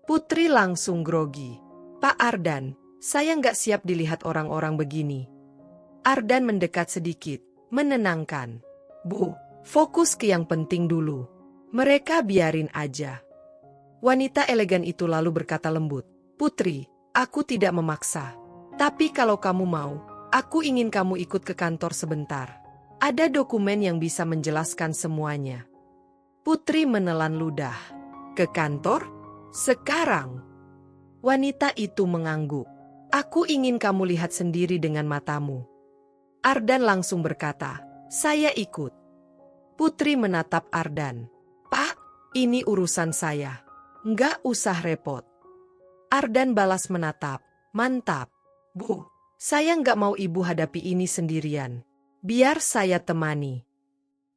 Putri langsung grogi. Pak Ardan, saya nggak siap dilihat orang-orang begini. Ardan mendekat sedikit, menenangkan. Bu, fokus ke yang penting dulu. Mereka biarin aja. Wanita elegan itu lalu berkata lembut. Putri, aku tidak memaksa. Tapi kalau kamu mau, aku ingin kamu ikut ke kantor sebentar. Ada dokumen yang bisa menjelaskan semuanya. Putri menelan ludah. Ke kantor? Sekarang? Wanita itu mengangguk. Aku ingin kamu lihat sendiri dengan matamu. Ardan langsung berkata, saya ikut. Putri menatap Ardan. Pak, ini urusan saya. Nggak usah repot. Ardan balas menatap. Mantap. Bu, saya nggak mau ibu hadapi ini sendirian. Biar saya temani.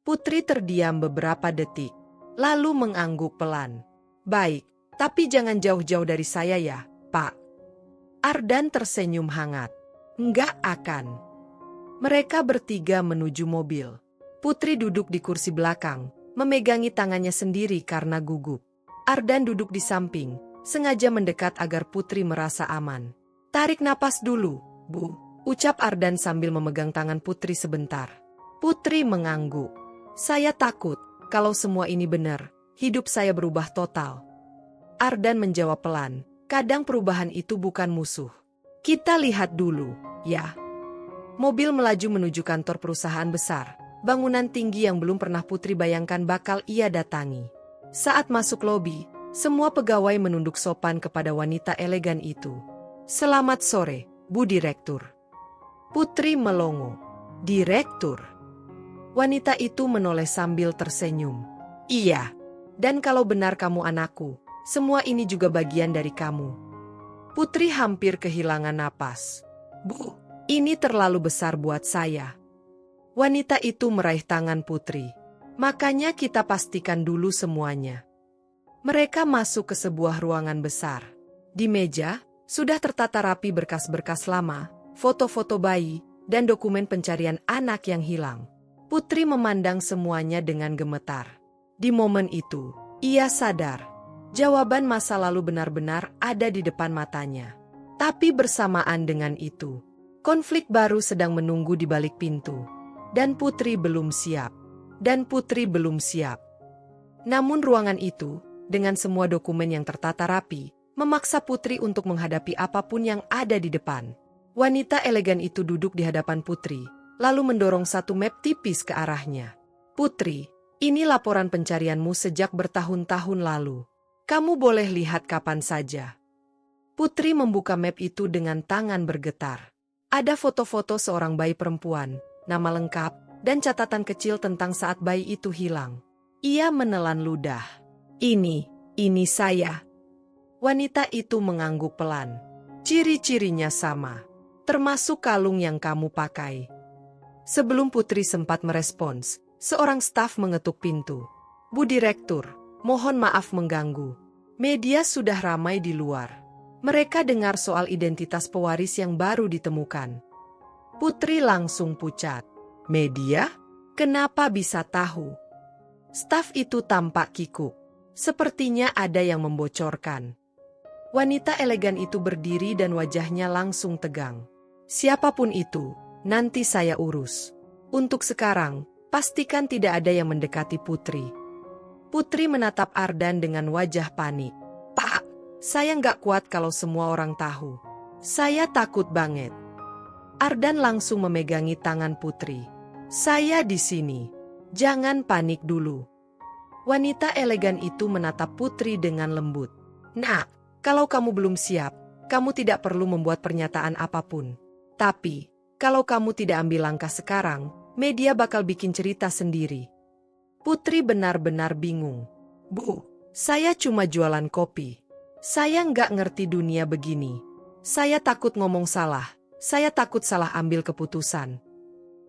Putri terdiam beberapa detik, lalu mengangguk pelan. Baik, tapi jangan jauh-jauh dari saya ya, Pak. Ardan tersenyum hangat. Nggak akan. Mereka bertiga menuju mobil. Putri duduk di kursi belakang, memegangi tangannya sendiri karena gugup. Ardan duduk di samping, sengaja mendekat agar Putri merasa aman. Tarik napas dulu, Bu, ucap Ardan sambil memegang tangan Putri sebentar. Putri mengangguk. Saya takut, kalau semua ini benar, hidup saya berubah total. Ardan menjawab pelan, kadang perubahan itu bukan musuh. Kita lihat dulu, ya. Mobil melaju menuju kantor perusahaan besar, bangunan tinggi yang belum pernah Putri bayangkan bakal ia datangi. Saat masuk lobi, semua pegawai menunduk sopan kepada wanita elegan itu. Selamat sore, Bu Direktur. Putri melongo. Direktur? Wanita itu menoleh sambil tersenyum. Iya, dan kalau benar kamu anakku, semua ini juga bagian dari kamu. Putri hampir kehilangan napas. Bu, ini terlalu besar buat saya. Wanita itu meraih tangan Putri. Makanya kita pastikan dulu semuanya. Mereka masuk ke sebuah ruangan besar. Di meja, sudah tertata rapi berkas-berkas lama, foto-foto bayi, dan dokumen pencarian anak yang hilang. Putri memandang semuanya dengan gemetar. Di momen itu, ia sadar, jawaban masa lalu benar-benar ada di depan matanya. Tapi bersamaan dengan itu, konflik baru sedang menunggu di balik pintu. Dan Putri belum siap. Namun ruangan itu, dengan semua dokumen yang tertata rapi, memaksa Putri untuk menghadapi apapun yang ada di depan. Wanita elegan itu duduk di hadapan Putri, lalu mendorong satu map tipis ke arahnya. "Putri, ini laporan pencarianmu sejak bertahun-tahun lalu. Kamu boleh lihat kapan saja." Putri membuka map itu dengan tangan bergetar. Ada foto-foto seorang bayi perempuan, nama lengkap, dan catatan kecil tentang saat bayi itu hilang. Ia menelan ludah. Ini saya." Wanita itu mengangguk pelan. "Ciri-cirinya sama, termasuk kalung yang kamu pakai." Sebelum Putri sempat merespons, seorang staf mengetuk pintu. "Bu Direktur, mohon maaf mengganggu. Media sudah ramai di luar. Mereka dengar soal identitas pewaris yang baru ditemukan." Putri langsung pucat. "Media? Kenapa bisa tahu?" Staf itu tampak kikuk. Sepertinya ada yang membocorkan. Wanita elegan itu berdiri dan wajahnya langsung tegang. "Siapapun itu, nanti saya urus. Untuk sekarang, pastikan tidak ada yang mendekati Putri." Putri menatap Ardan dengan wajah panik. "Pak, saya nggak kuat kalau semua orang tahu. Saya takut banget." Ardan langsung memegangi tangan Putri. "Saya di sini. Jangan panik dulu." Wanita elegan itu menatap Putri dengan lembut. "Nak, kalau kamu belum siap, kamu tidak perlu membuat pernyataan apapun. Tapi, kalau kamu tidak ambil langkah sekarang, media bakal bikin cerita sendiri." Putri benar-benar bingung. "Bu, saya cuma jualan kopi. Saya nggak ngerti dunia begini. Saya takut ngomong salah. Saya takut salah ambil keputusan."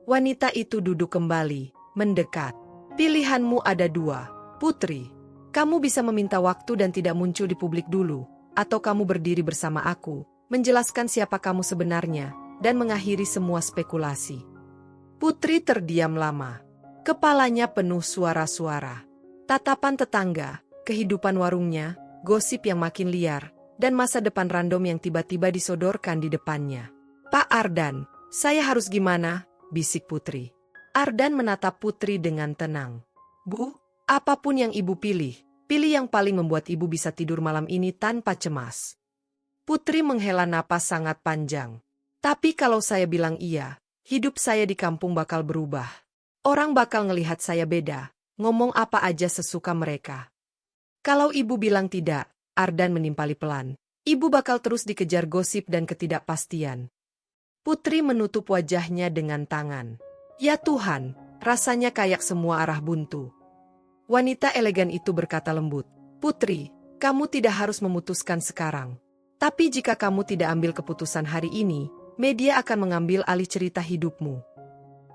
Wanita itu duduk kembali, mendekat. "Pilihanmu ada dua, Putri. Kamu bisa meminta waktu dan tidak muncul di publik dulu, atau kamu berdiri bersama aku, menjelaskan siapa kamu sebenarnya, dan mengakhiri semua spekulasi." Putri terdiam lama. Kepalanya penuh suara-suara. Tatapan tetangga, kehidupan warungnya, gosip yang makin liar, dan masa depan random yang tiba-tiba disodorkan di depannya. "Pak Ardan, saya harus gimana?" bisik Putri. Ardan menatap Putri dengan tenang. "Bu, apapun yang ibu pilih, pilih yang paling membuat ibu bisa tidur malam ini tanpa cemas." Putri menghela napas sangat panjang. "Tapi kalau saya bilang iya, hidup saya di kampung bakal berubah. Orang bakal ngelihat saya beda, ngomong apa aja sesuka mereka. Kalau ibu bilang tidak," Ardan menimpali pelan, "ibu bakal terus dikejar gosip dan ketidakpastian." Putri menutup wajahnya dengan tangan. "Ya Tuhan, rasanya kayak semua arah buntu." Wanita elegan itu berkata lembut, "Putri, kamu tidak harus memutuskan sekarang. Tapi jika kamu tidak ambil keputusan hari ini, media akan mengambil alih cerita hidupmu."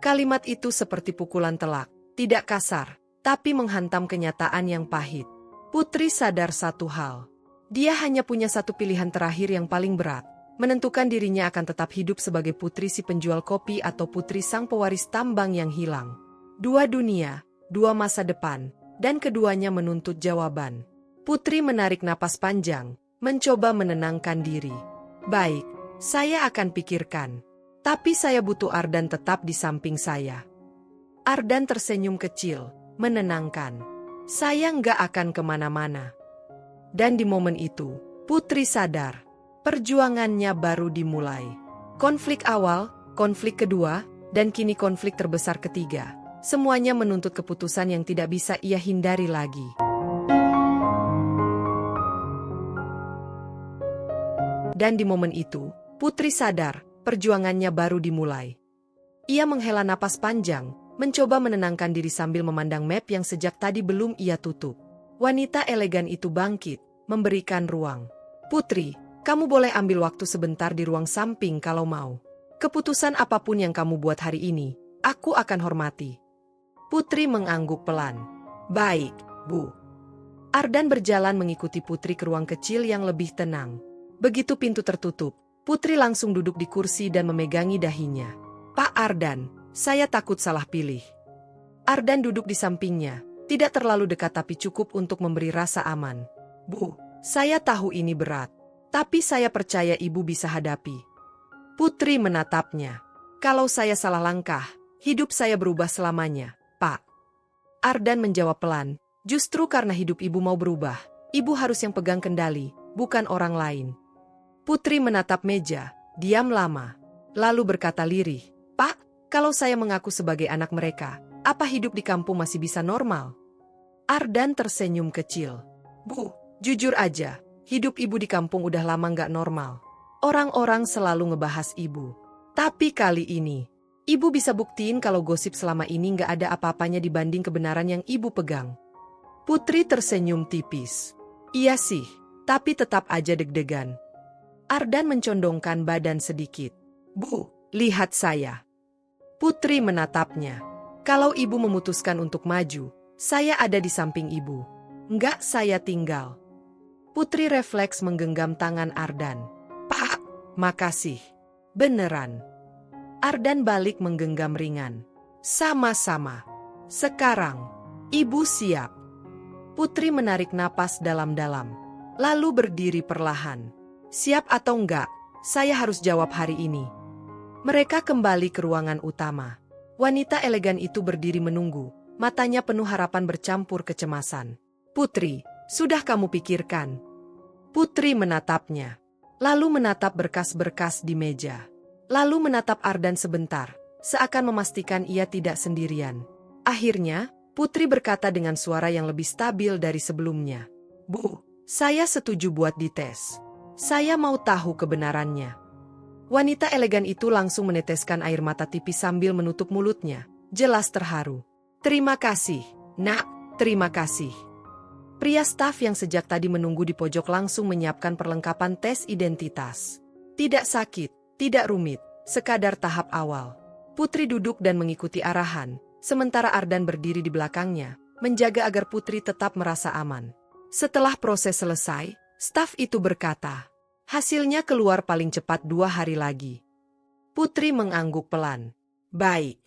Kalimat itu seperti pukulan telak, tidak kasar, tapi menghantam kenyataan yang pahit. Putri sadar satu hal. Dia hanya punya satu pilihan terakhir yang paling berat, menentukan dirinya akan tetap hidup sebagai putri si penjual kopi atau putri sang pewaris tambang yang hilang. Dua dunia, dua masa depan, dan keduanya menuntut jawaban. Putri menarik napas panjang, mencoba menenangkan diri. "Baik, saya akan pikirkan. Tapi saya butuh Ardan tetap di samping saya." Ardan tersenyum kecil, menenangkan. "Saya nggak akan kemana-mana." Dan di momen itu, Putri sadar, perjuangannya baru dimulai. Konflik awal, konflik kedua, dan kini konflik terbesar ketiga. Semuanya menuntut keputusan yang tidak bisa ia hindari lagi. Dan di momen itu, Putri sadar, perjuangannya baru dimulai. Ia menghela napas panjang, mencoba menenangkan diri sambil memandang map yang sejak tadi belum ia tutup. Wanita elegan itu bangkit, memberikan ruang. "Putri, kamu boleh ambil waktu sebentar di ruang samping kalau mau. Keputusan apapun yang kamu buat hari ini, aku akan hormati." Putri mengangguk pelan. "Baik, Bu." Ardan berjalan mengikuti Putri ke ruang kecil yang lebih tenang. Begitu pintu tertutup, Putri langsung duduk di kursi dan memegangi dahinya. "Pak Ardan, saya takut salah pilih." Ardan duduk di sampingnya, tidak terlalu dekat tapi cukup untuk memberi rasa aman. "Bu, saya tahu ini berat, tapi saya percaya ibu bisa hadapi." Putri menatapnya. "Kalau saya salah langkah, hidup saya berubah selamanya, Pak." Ardan menjawab pelan, "Justru karena hidup ibu mau berubah, ibu harus yang pegang kendali, bukan orang lain." Putri menatap meja, diam lama, lalu berkata lirih, "Pak, kalau saya mengaku sebagai anak mereka, apa hidup di kampung masih bisa normal?" Ardan tersenyum kecil. "Bu, jujur aja, hidup ibu di kampung udah lama nggak normal. Orang-orang selalu ngebahas ibu. Tapi kali ini, ibu bisa buktiin kalau gosip selama ini nggak ada apa-apanya dibanding kebenaran yang ibu pegang." Putri tersenyum tipis. "Iya sih, tapi tetap aja deg-degan." Ardan mencondongkan badan sedikit. "Bu, lihat saya." Putri menatapnya. "Kalau ibu memutuskan untuk maju, saya ada di samping ibu. Nggak saya tinggal." Putri refleks menggenggam tangan Ardan. "Pak, makasih. Beneran." Ardan balik menggenggam ringan. "Sama-sama. Sekarang, ibu siap." Putri menarik napas dalam-dalam, lalu berdiri perlahan. "Siap atau enggak, saya harus jawab hari ini." Mereka kembali ke ruangan utama. Wanita elegan itu berdiri menunggu, matanya penuh harapan bercampur kecemasan. "Putri, sudah kamu pikirkan?" Putri menatapnya, lalu menatap berkas-berkas di meja. Lalu menatap Ardan sebentar, seakan memastikan ia tidak sendirian. Akhirnya, Putri berkata dengan suara yang lebih stabil dari sebelumnya. "Bu, saya setuju buat dites. Saya mau tahu kebenarannya." Wanita elegan itu langsung meneteskan air mata tipis sambil menutup mulutnya, jelas terharu. "Terima kasih, Nak, terima kasih." Pria staf yang sejak tadi menunggu di pojok langsung menyiapkan perlengkapan tes identitas. Tidak sakit, tidak rumit, sekadar tahap awal. Putri duduk dan mengikuti arahan, sementara Ardan berdiri di belakangnya, menjaga agar Putri tetap merasa aman. Setelah proses selesai, staf itu berkata, "Hasilnya keluar paling cepat 2 hari lagi." Putri mengangguk pelan. "Baik."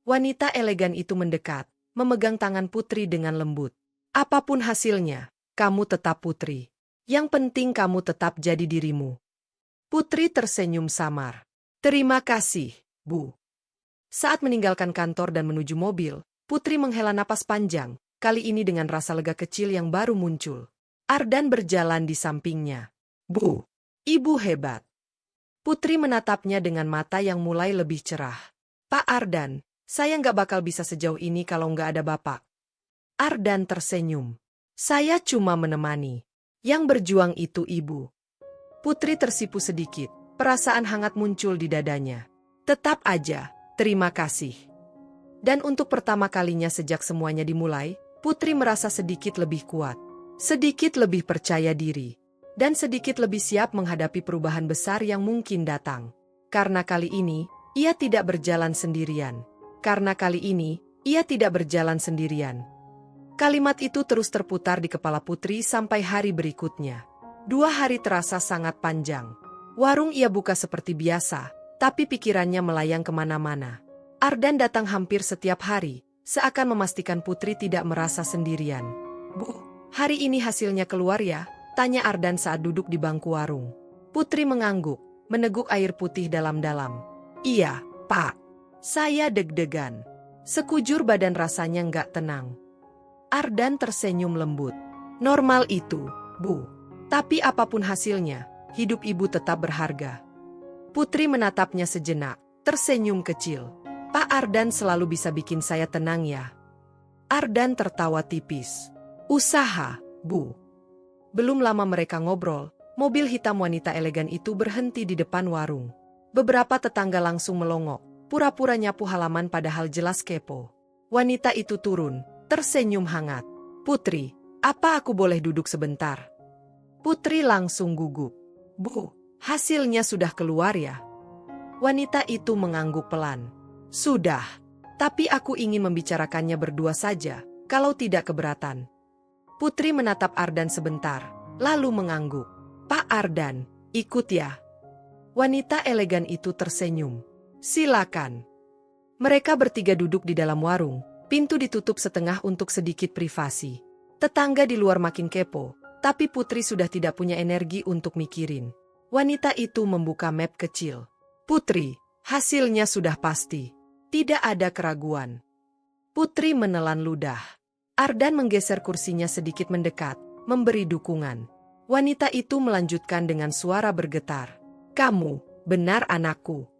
Wanita elegan itu mendekat, memegang tangan Putri dengan lembut. "Apapun hasilnya, kamu tetap Putri. Yang penting kamu tetap jadi dirimu." Putri tersenyum samar. "Terima kasih, Bu." Saat meninggalkan kantor dan menuju mobil, Putri menghela napas panjang, kali ini dengan rasa lega kecil yang baru muncul. Ardan berjalan di sampingnya. "Bu, ibu hebat." Putri menatapnya dengan mata yang mulai lebih cerah. "Pak Ardan, saya nggak bakal bisa sejauh ini kalau nggak ada Bapak." Ardan tersenyum. "Saya cuma menemani. Yang berjuang itu ibu." Putri tersipu sedikit, perasaan hangat muncul di dadanya. "Tetap aja, terima kasih." Dan untuk pertama kalinya sejak semuanya dimulai, Putri merasa sedikit lebih kuat, sedikit lebih percaya diri, dan sedikit lebih siap menghadapi perubahan besar yang mungkin datang. Karena kali ini, ia tidak berjalan sendirian. Karena kali ini, ia tidak berjalan sendirian. Kalimat itu terus terputar di kepala Putri sampai hari berikutnya. 2 hari terasa sangat panjang. Warung ia buka seperti biasa, tapi pikirannya melayang kemana-mana. Ardan datang hampir setiap hari, seakan memastikan Putri tidak merasa sendirian. "Bu, hari ini hasilnya keluar ya?" tanya Ardan saat duduk di bangku warung. Putri mengangguk, meneguk air putih dalam-dalam. "Iya, Pak." "Saya deg-degan." Sekujur badan rasanya nggak tenang. Ardan tersenyum lembut. "Normal itu, Bu. Tapi apapun hasilnya, hidup ibu tetap berharga." Putri menatapnya sejenak, tersenyum kecil. "Pak Ardan selalu bisa bikin saya tenang ya." Ardan tertawa tipis. "Usaha, Bu." Belum lama mereka ngobrol, mobil hitam wanita elegan itu berhenti di depan warung. Beberapa tetangga langsung melongok, pura-pura nyapu halaman padahal jelas kepo. Wanita itu turun, tersenyum hangat. "Putri, apa aku boleh duduk sebentar?" Putri langsung gugup. "Bu, hasilnya sudah keluar ya?" Wanita itu mengangguk pelan. "Sudah, tapi aku ingin membicarakannya berdua saja, kalau tidak keberatan." Putri menatap Ardan sebentar, lalu mengangguk. "Pak Ardan, ikut ya. Wanita elegan itu tersenyum. Silakan. Mereka bertiga duduk di dalam warung, pintu ditutup setengah untuk sedikit privasi. Tetangga di luar makin kepo, tapi Putri sudah tidak punya energi untuk mikirin. Wanita itu membuka map kecil. Putri, hasilnya sudah pasti. Tidak ada keraguan. Putri menelan ludah. Ardan menggeser kursinya sedikit mendekat, memberi dukungan. Wanita itu melanjutkan dengan suara bergetar. Kamu, benar anakku.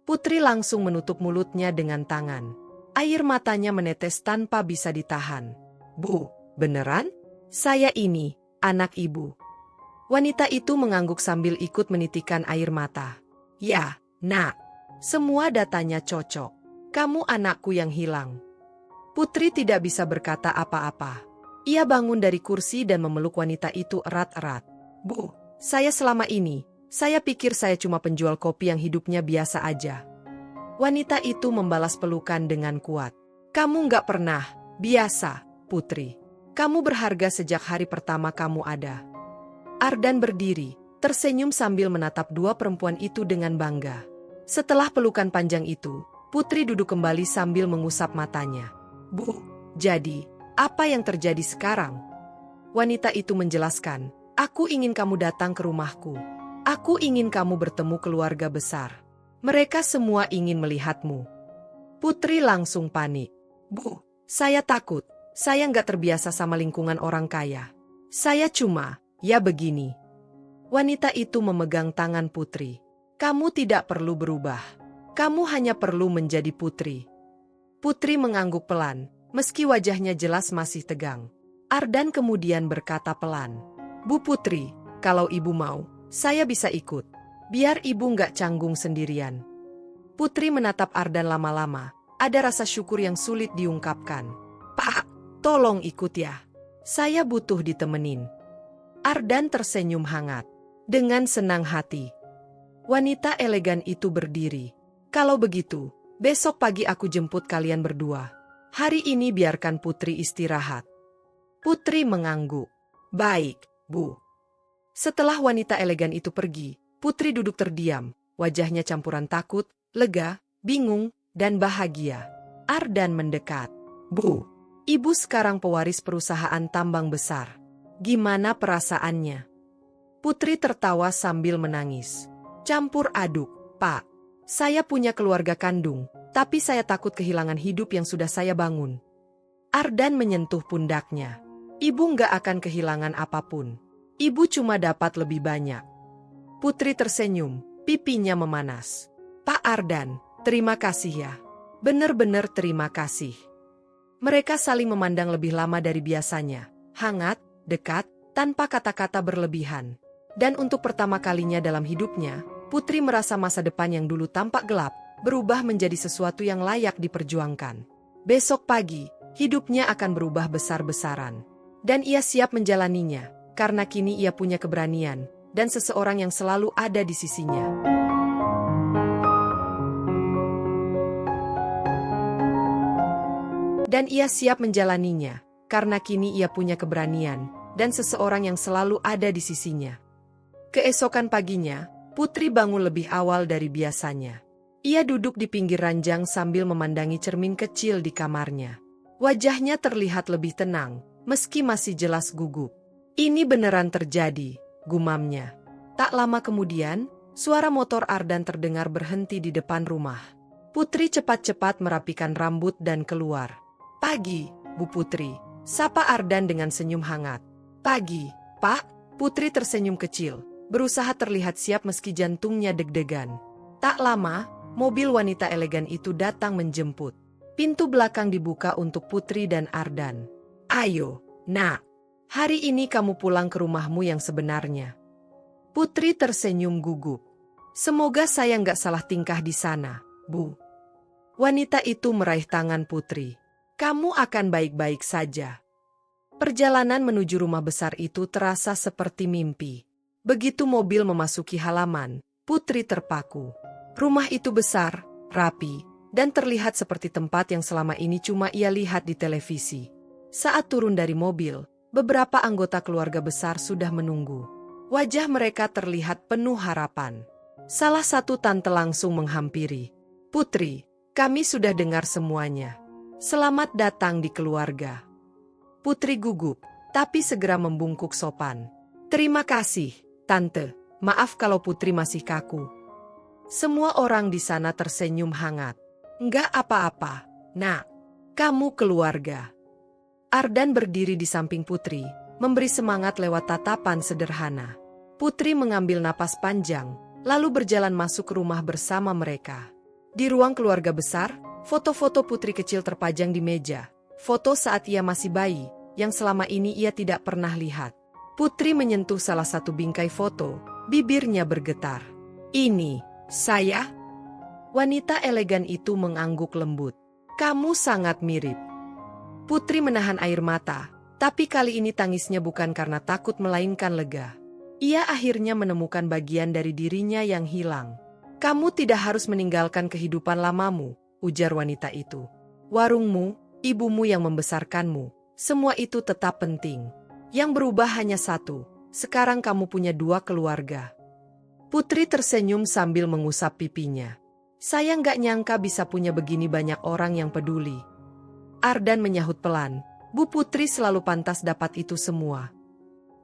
Putri langsung menutup mulutnya dengan tangan. Air matanya menetes tanpa bisa ditahan. Bu, beneran? Saya ini, anak ibu. Wanita itu mengangguk sambil ikut menitikan air mata. Ya, nak. Semua datanya cocok. Kamu anakku yang hilang. Putri tidak bisa berkata apa-apa. Ia bangun dari kursi dan memeluk wanita itu erat-erat. Bu, saya selama ini, saya pikir saya cuma penjual kopi yang hidupnya biasa aja. Wanita itu membalas pelukan dengan kuat. Kamu nggak pernah biasa, Putri. Kamu berharga sejak hari pertama kamu ada. Ardan berdiri, tersenyum sambil menatap dua perempuan itu dengan bangga. Setelah pelukan panjang itu, Putri duduk kembali sambil mengusap matanya. Bu, jadi, apa yang terjadi sekarang? Wanita itu menjelaskan, aku ingin kamu datang ke rumahku. Aku ingin kamu bertemu keluarga besar. Mereka semua ingin melihatmu. Putri langsung panik. Bu, saya takut. Saya nggak terbiasa sama lingkungan orang kaya. Saya cuma, ya begini. Wanita itu memegang tangan Putri. Kamu tidak perlu berubah. Kamu hanya perlu menjadi putri. Putri mengangguk pelan, meski wajahnya jelas masih tegang. Ardan kemudian berkata pelan. Bu Putri, kalau ibu mau, saya bisa ikut. Biar ibu nggak canggung sendirian. Putri menatap Ardan lama-lama. Ada rasa syukur yang sulit diungkapkan. Pak, tolong ikut ya. Saya butuh ditemenin. Ardan tersenyum hangat. Dengan senang hati. Wanita elegan itu berdiri. Kalau begitu, besok pagi aku jemput kalian berdua. Hari ini biarkan Putri istirahat. Putri mengangguk. Baik, Bu. Setelah wanita elegan itu pergi, Putri duduk terdiam, wajahnya campuran takut, lega, bingung, dan bahagia. Ardan mendekat. Bu, ibu sekarang pewaris perusahaan tambang besar. Gimana perasaannya? Putri tertawa sambil menangis. Campur aduk, Pak. Saya punya keluarga kandung, tapi saya takut kehilangan hidup yang sudah saya bangun. Ardan menyentuh pundaknya. Ibu nggak akan kehilangan apapun. Ibu cuma dapat lebih banyak. Putri tersenyum, pipinya memanas. Pak Ardan, terima kasih ya. Bener-bener terima kasih. Mereka saling memandang lebih lama dari biasanya. Hangat, dekat, tanpa kata-kata berlebihan. Dan untuk pertama kalinya dalam hidupnya, Putri merasa masa depan yang dulu tampak gelap, berubah menjadi sesuatu yang layak diperjuangkan. Besok pagi, hidupnya akan berubah besar-besaran. Dan ia siap menjalaninya, karena kini ia punya keberanian, dan seseorang yang selalu ada di sisinya. Dan ia siap menjalaninya, karena kini ia punya keberanian, dan seseorang yang selalu ada di sisinya. Keesokan paginya, Putri bangun lebih awal dari biasanya. Ia duduk di pinggir ranjang sambil memandangi cermin kecil di kamarnya. Wajahnya terlihat lebih tenang, meski masih jelas gugup. Ini beneran terjadi, gumamnya. Tak lama kemudian, suara motor Ardan terdengar berhenti di depan rumah. Putri cepat-cepat merapikan rambut dan keluar. Pagi, Bu Putri, sapa Ardan dengan senyum hangat. Pagi, Pak. Putri tersenyum kecil, berusaha terlihat siap meski jantungnya deg-degan. Tak lama, mobil wanita elegan itu datang menjemput. Pintu belakang dibuka untuk Putri dan Ardan. Ayo, nak. Hari ini kamu pulang ke rumahmu yang sebenarnya. Putri tersenyum gugup. Semoga saya nggak salah tingkah di sana, Bu. Wanita itu meraih tangan Putri. Kamu akan baik-baik saja. Perjalanan menuju rumah besar itu terasa seperti mimpi. Begitu mobil memasuki halaman, Putri terpaku. Rumah itu besar, rapi, dan terlihat seperti tempat yang selama ini cuma ia lihat di televisi. Saat turun dari mobil, beberapa anggota keluarga besar sudah menunggu. Wajah mereka terlihat penuh harapan. Salah satu tante langsung menghampiri. "Putri, kami sudah dengar semuanya. Selamat datang di keluarga." Putri gugup, tapi segera membungkuk sopan. "Terima kasih, Tante. Maaf kalau Putri masih kaku." Semua orang di sana tersenyum hangat. "Enggak apa-apa, Nak. Kamu keluarga." Ardan berdiri di samping Putri, memberi semangat lewat tatapan sederhana. Putri mengambil napas panjang, lalu berjalan masuk ke rumah bersama mereka. Di ruang keluarga besar, foto-foto Putri kecil terpajang di meja. Foto saat ia masih bayi, yang selama ini ia tidak pernah lihat. Putri menyentuh salah satu bingkai foto, bibirnya bergetar. "Ini, saya?" Wanita elegan itu mengangguk lembut. "Kamu sangat mirip." Putri menahan air mata, tapi kali ini tangisnya bukan karena takut melainkan lega. Ia akhirnya menemukan bagian dari dirinya yang hilang. "Kamu tidak harus meninggalkan kehidupan lamamu," ujar wanita itu. "Warungmu, ibumu yang membesarkanmu, semua itu tetap penting. Yang berubah hanya satu, sekarang kamu punya 2 keluarga." Putri tersenyum sambil mengusap pipinya. "Saya nggak nyangka bisa punya begini banyak orang yang peduli." Ardan menyahut pelan, "Bu Putri selalu pantas dapat itu semua."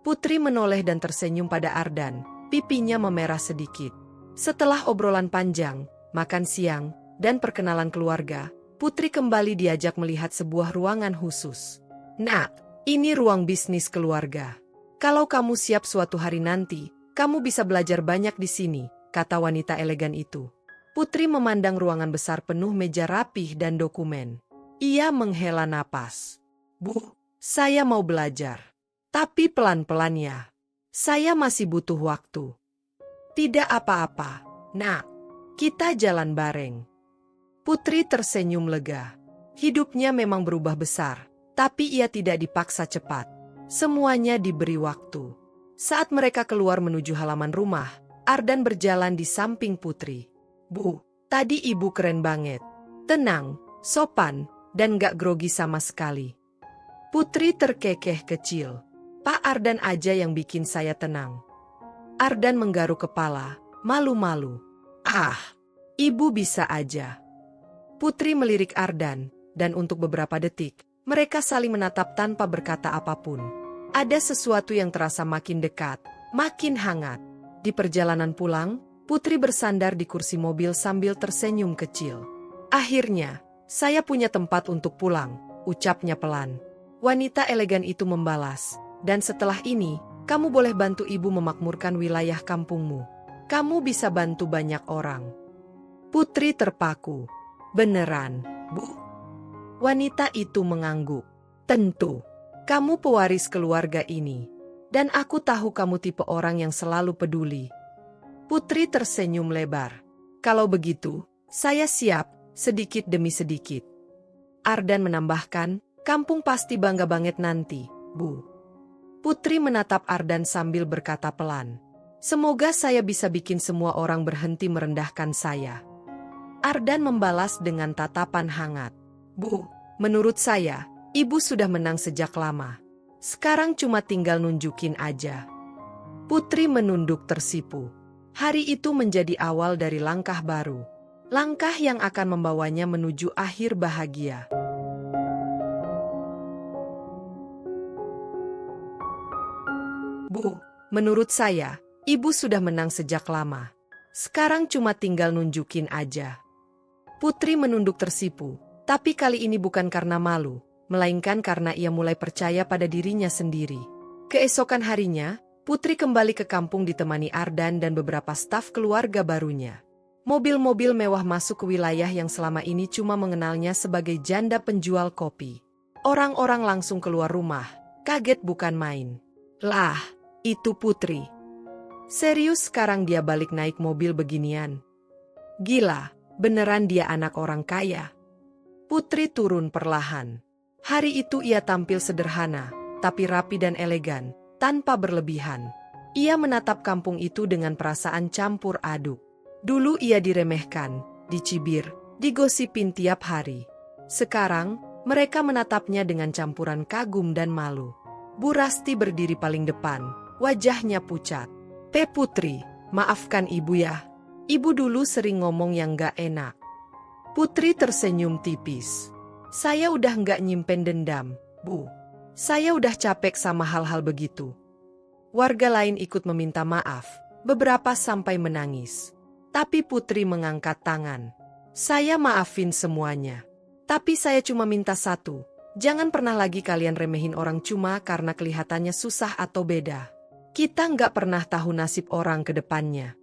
Putri menoleh dan tersenyum pada Ardan, pipinya memerah sedikit. Setelah obrolan panjang, makan siang, dan perkenalan keluarga, Putri kembali diajak melihat sebuah ruangan khusus. "Nak, ini ruang bisnis keluarga. Kalau kamu siap suatu hari nanti, kamu bisa belajar banyak di sini," kata wanita elegan itu. Putri memandang ruangan besar penuh meja rapih dan dokumen. Ia menghela napas. "Bu, saya mau belajar. Tapi pelan-pelan ya. Saya masih butuh waktu." "Tidak apa-apa, Nak. Kita jalan bareng." Putri tersenyum lega. Hidupnya memang berubah besar, tapi ia tidak dipaksa cepat. Semuanya diberi waktu. Saat mereka keluar menuju halaman rumah, Ardan berjalan di samping Putri. "Bu, tadi ibu keren banget. Tenang, sopan, dan gak grogi sama sekali." Putri terkekeh kecil. "Pak Ardan aja yang bikin saya tenang." Ardan menggaruk kepala, malu-malu. "Ah, ibu bisa aja." Putri melirik Ardan, dan untuk beberapa detik, mereka saling menatap tanpa berkata apapun. Ada sesuatu yang terasa makin dekat, makin hangat. Di perjalanan pulang, Putri bersandar di kursi mobil sambil tersenyum kecil. "Akhirnya, saya punya tempat untuk pulang," ucapnya pelan. Wanita elegan itu membalas, "Dan setelah ini, kamu boleh bantu ibu memakmurkan wilayah kampungmu. Kamu bisa bantu banyak orang." Putri terpaku. "Beneran, Bu?" Wanita itu mengangguk. "Tentu. Kamu pewaris keluarga ini. Dan aku tahu kamu tipe orang yang selalu peduli." Putri tersenyum lebar. "Kalau begitu, saya siap, sedikit demi sedikit." Ardan menambahkan, "Kampung pasti bangga banget nanti, Bu." Putri menatap Ardan sambil berkata pelan, "Semoga saya bisa bikin semua orang berhenti merendahkan saya." Ardan membalas dengan tatapan hangat. "Bu, menurut saya, ibu sudah menang sejak lama. Sekarang cuma tinggal nunjukin aja." Putri menunduk tersipu. Hari itu menjadi awal dari langkah baru. Langkah yang akan membawanya menuju akhir bahagia. "Bu, menurut saya, ibu sudah menang sejak lama. Sekarang cuma tinggal nunjukin aja." Putri menunduk tersipu, tapi kali ini bukan karena malu, melainkan karena ia mulai percaya pada dirinya sendiri. Keesokan harinya, Putri kembali ke kampung ditemani Ardan dan beberapa staf keluarga barunya. Mobil-mobil mewah masuk ke wilayah yang selama ini cuma mengenalnya sebagai janda penjual kopi. Orang-orang langsung keluar rumah, kaget bukan main. "Lah, itu Putri. Serius sekarang dia balik naik mobil beginian? Gila, beneran dia anak orang kaya." Putri turun perlahan. Hari itu ia tampil sederhana, tapi rapi dan elegan, tanpa berlebihan. Ia menatap kampung itu dengan perasaan campur aduk. Dulu ia diremehkan, dicibir, digosipin tiap hari. Sekarang, mereka menatapnya dengan campuran kagum dan malu. Bu Rasti berdiri paling depan, Wajahnya pucat. Putri, maafkan ibu ya. Ibu dulu sering ngomong yang gak enak. Putri tersenyum tipis. Saya udah gak nyimpen dendam, Bu. Saya udah capek sama hal-hal begitu. Warga lain ikut meminta maaf, beberapa sampai menangis. Tapi Putri mengangkat tangan. Saya maafin semuanya. Tapi saya cuma minta satu. Jangan pernah lagi kalian remehin orang cuma karena kelihatannya susah atau beda. Kita nggak pernah tahu nasib orang ke depannya.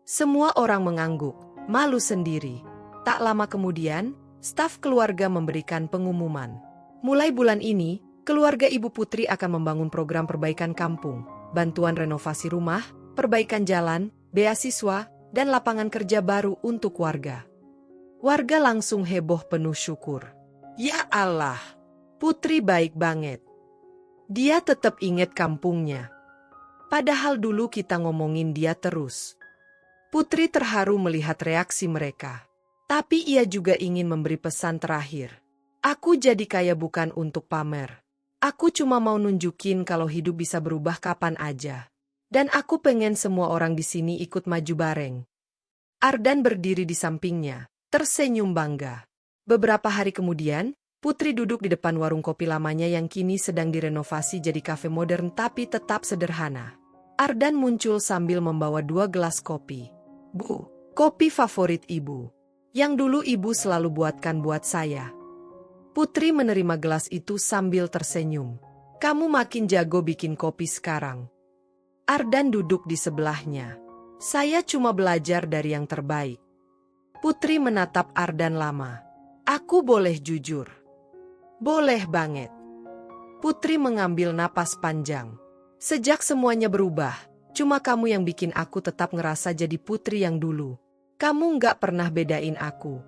Semua orang mengangguk, malu sendiri. Tak lama kemudian, staf keluarga memberikan pengumuman. Mulai bulan ini, keluarga Ibu Putri akan membangun program perbaikan kampung, bantuan renovasi rumah, perbaikan jalan, beasiswa, dan lapangan kerja baru untuk warga. Warga langsung heboh penuh syukur. Ya Allah, Putri baik banget. Dia tetap ingat kampungnya. Padahal dulu kita ngomongin dia terus. Putri terharu melihat reaksi mereka. Tapi ia juga ingin memberi pesan terakhir. Aku jadi kaya bukan untuk pamer. Aku cuma mau nunjukin kalau hidup bisa berubah kapan aja. Dan aku pengen semua orang di sini ikut maju bareng. Ardan berdiri di sampingnya, tersenyum bangga. Beberapa hari kemudian, Putri duduk di depan warung kopi lamanya yang kini sedang direnovasi jadi kafe modern tapi tetap sederhana. Ardan muncul sambil membawa 2 gelas kopi. Bu, kopi favorit ibu. Yang dulu ibu selalu buatkan buat saya. Putri menerima gelas itu sambil tersenyum. Kamu makin jago bikin kopi sekarang. Ardan duduk di sebelahnya. Saya cuma belajar dari yang terbaik. Putri menatap Ardan lama. Aku boleh jujur? Boleh banget. Putri mengambil napas panjang. Sejak semuanya berubah, cuma kamu yang bikin aku tetap ngerasa jadi putri yang dulu. Kamu nggak pernah bedain aku.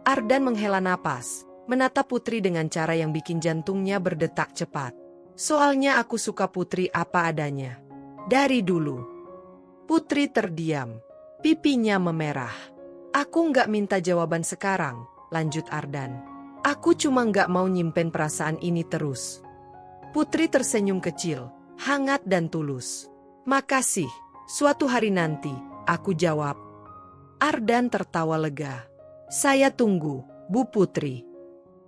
Ardan menghela napas, menatap Putri dengan cara yang bikin jantungnya berdetak cepat. Soalnya aku suka Putri apa adanya. Dari dulu. Putri terdiam. Pipinya memerah. Aku nggak minta jawaban sekarang, lanjut Ardan. Aku cuma nggak mau nyimpen perasaan ini terus. Putri tersenyum kecil, hangat dan tulus. Makasih, suatu hari nanti, aku jawab. Ardan tertawa lega. Saya tunggu, Bu Putri.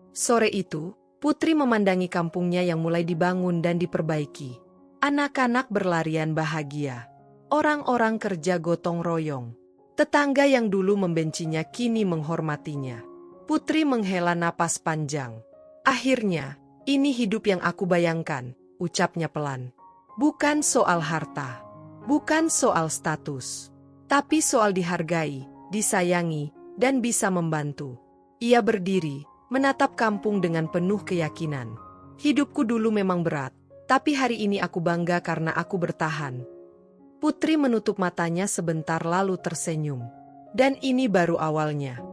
Sore itu, Putri memandangi kampungnya yang mulai dibangun dan diperbaiki. Anak-anak berlarian bahagia. Orang-orang kerja gotong royong. Tetangga yang dulu membencinya kini menghormatinya. Putri menghela napas panjang. Akhirnya, ini hidup yang aku bayangkan, ucapnya pelan. Bukan soal harta, bukan soal status, tapi soal dihargai, disayangi, dan bisa membantu. Ia berdiri, menatap kampung dengan penuh keyakinan. Hidupku dulu memang berat, tapi hari ini aku bangga karena aku bertahan. Putri menutup matanya sebentar lalu tersenyum. Dan ini baru awalnya.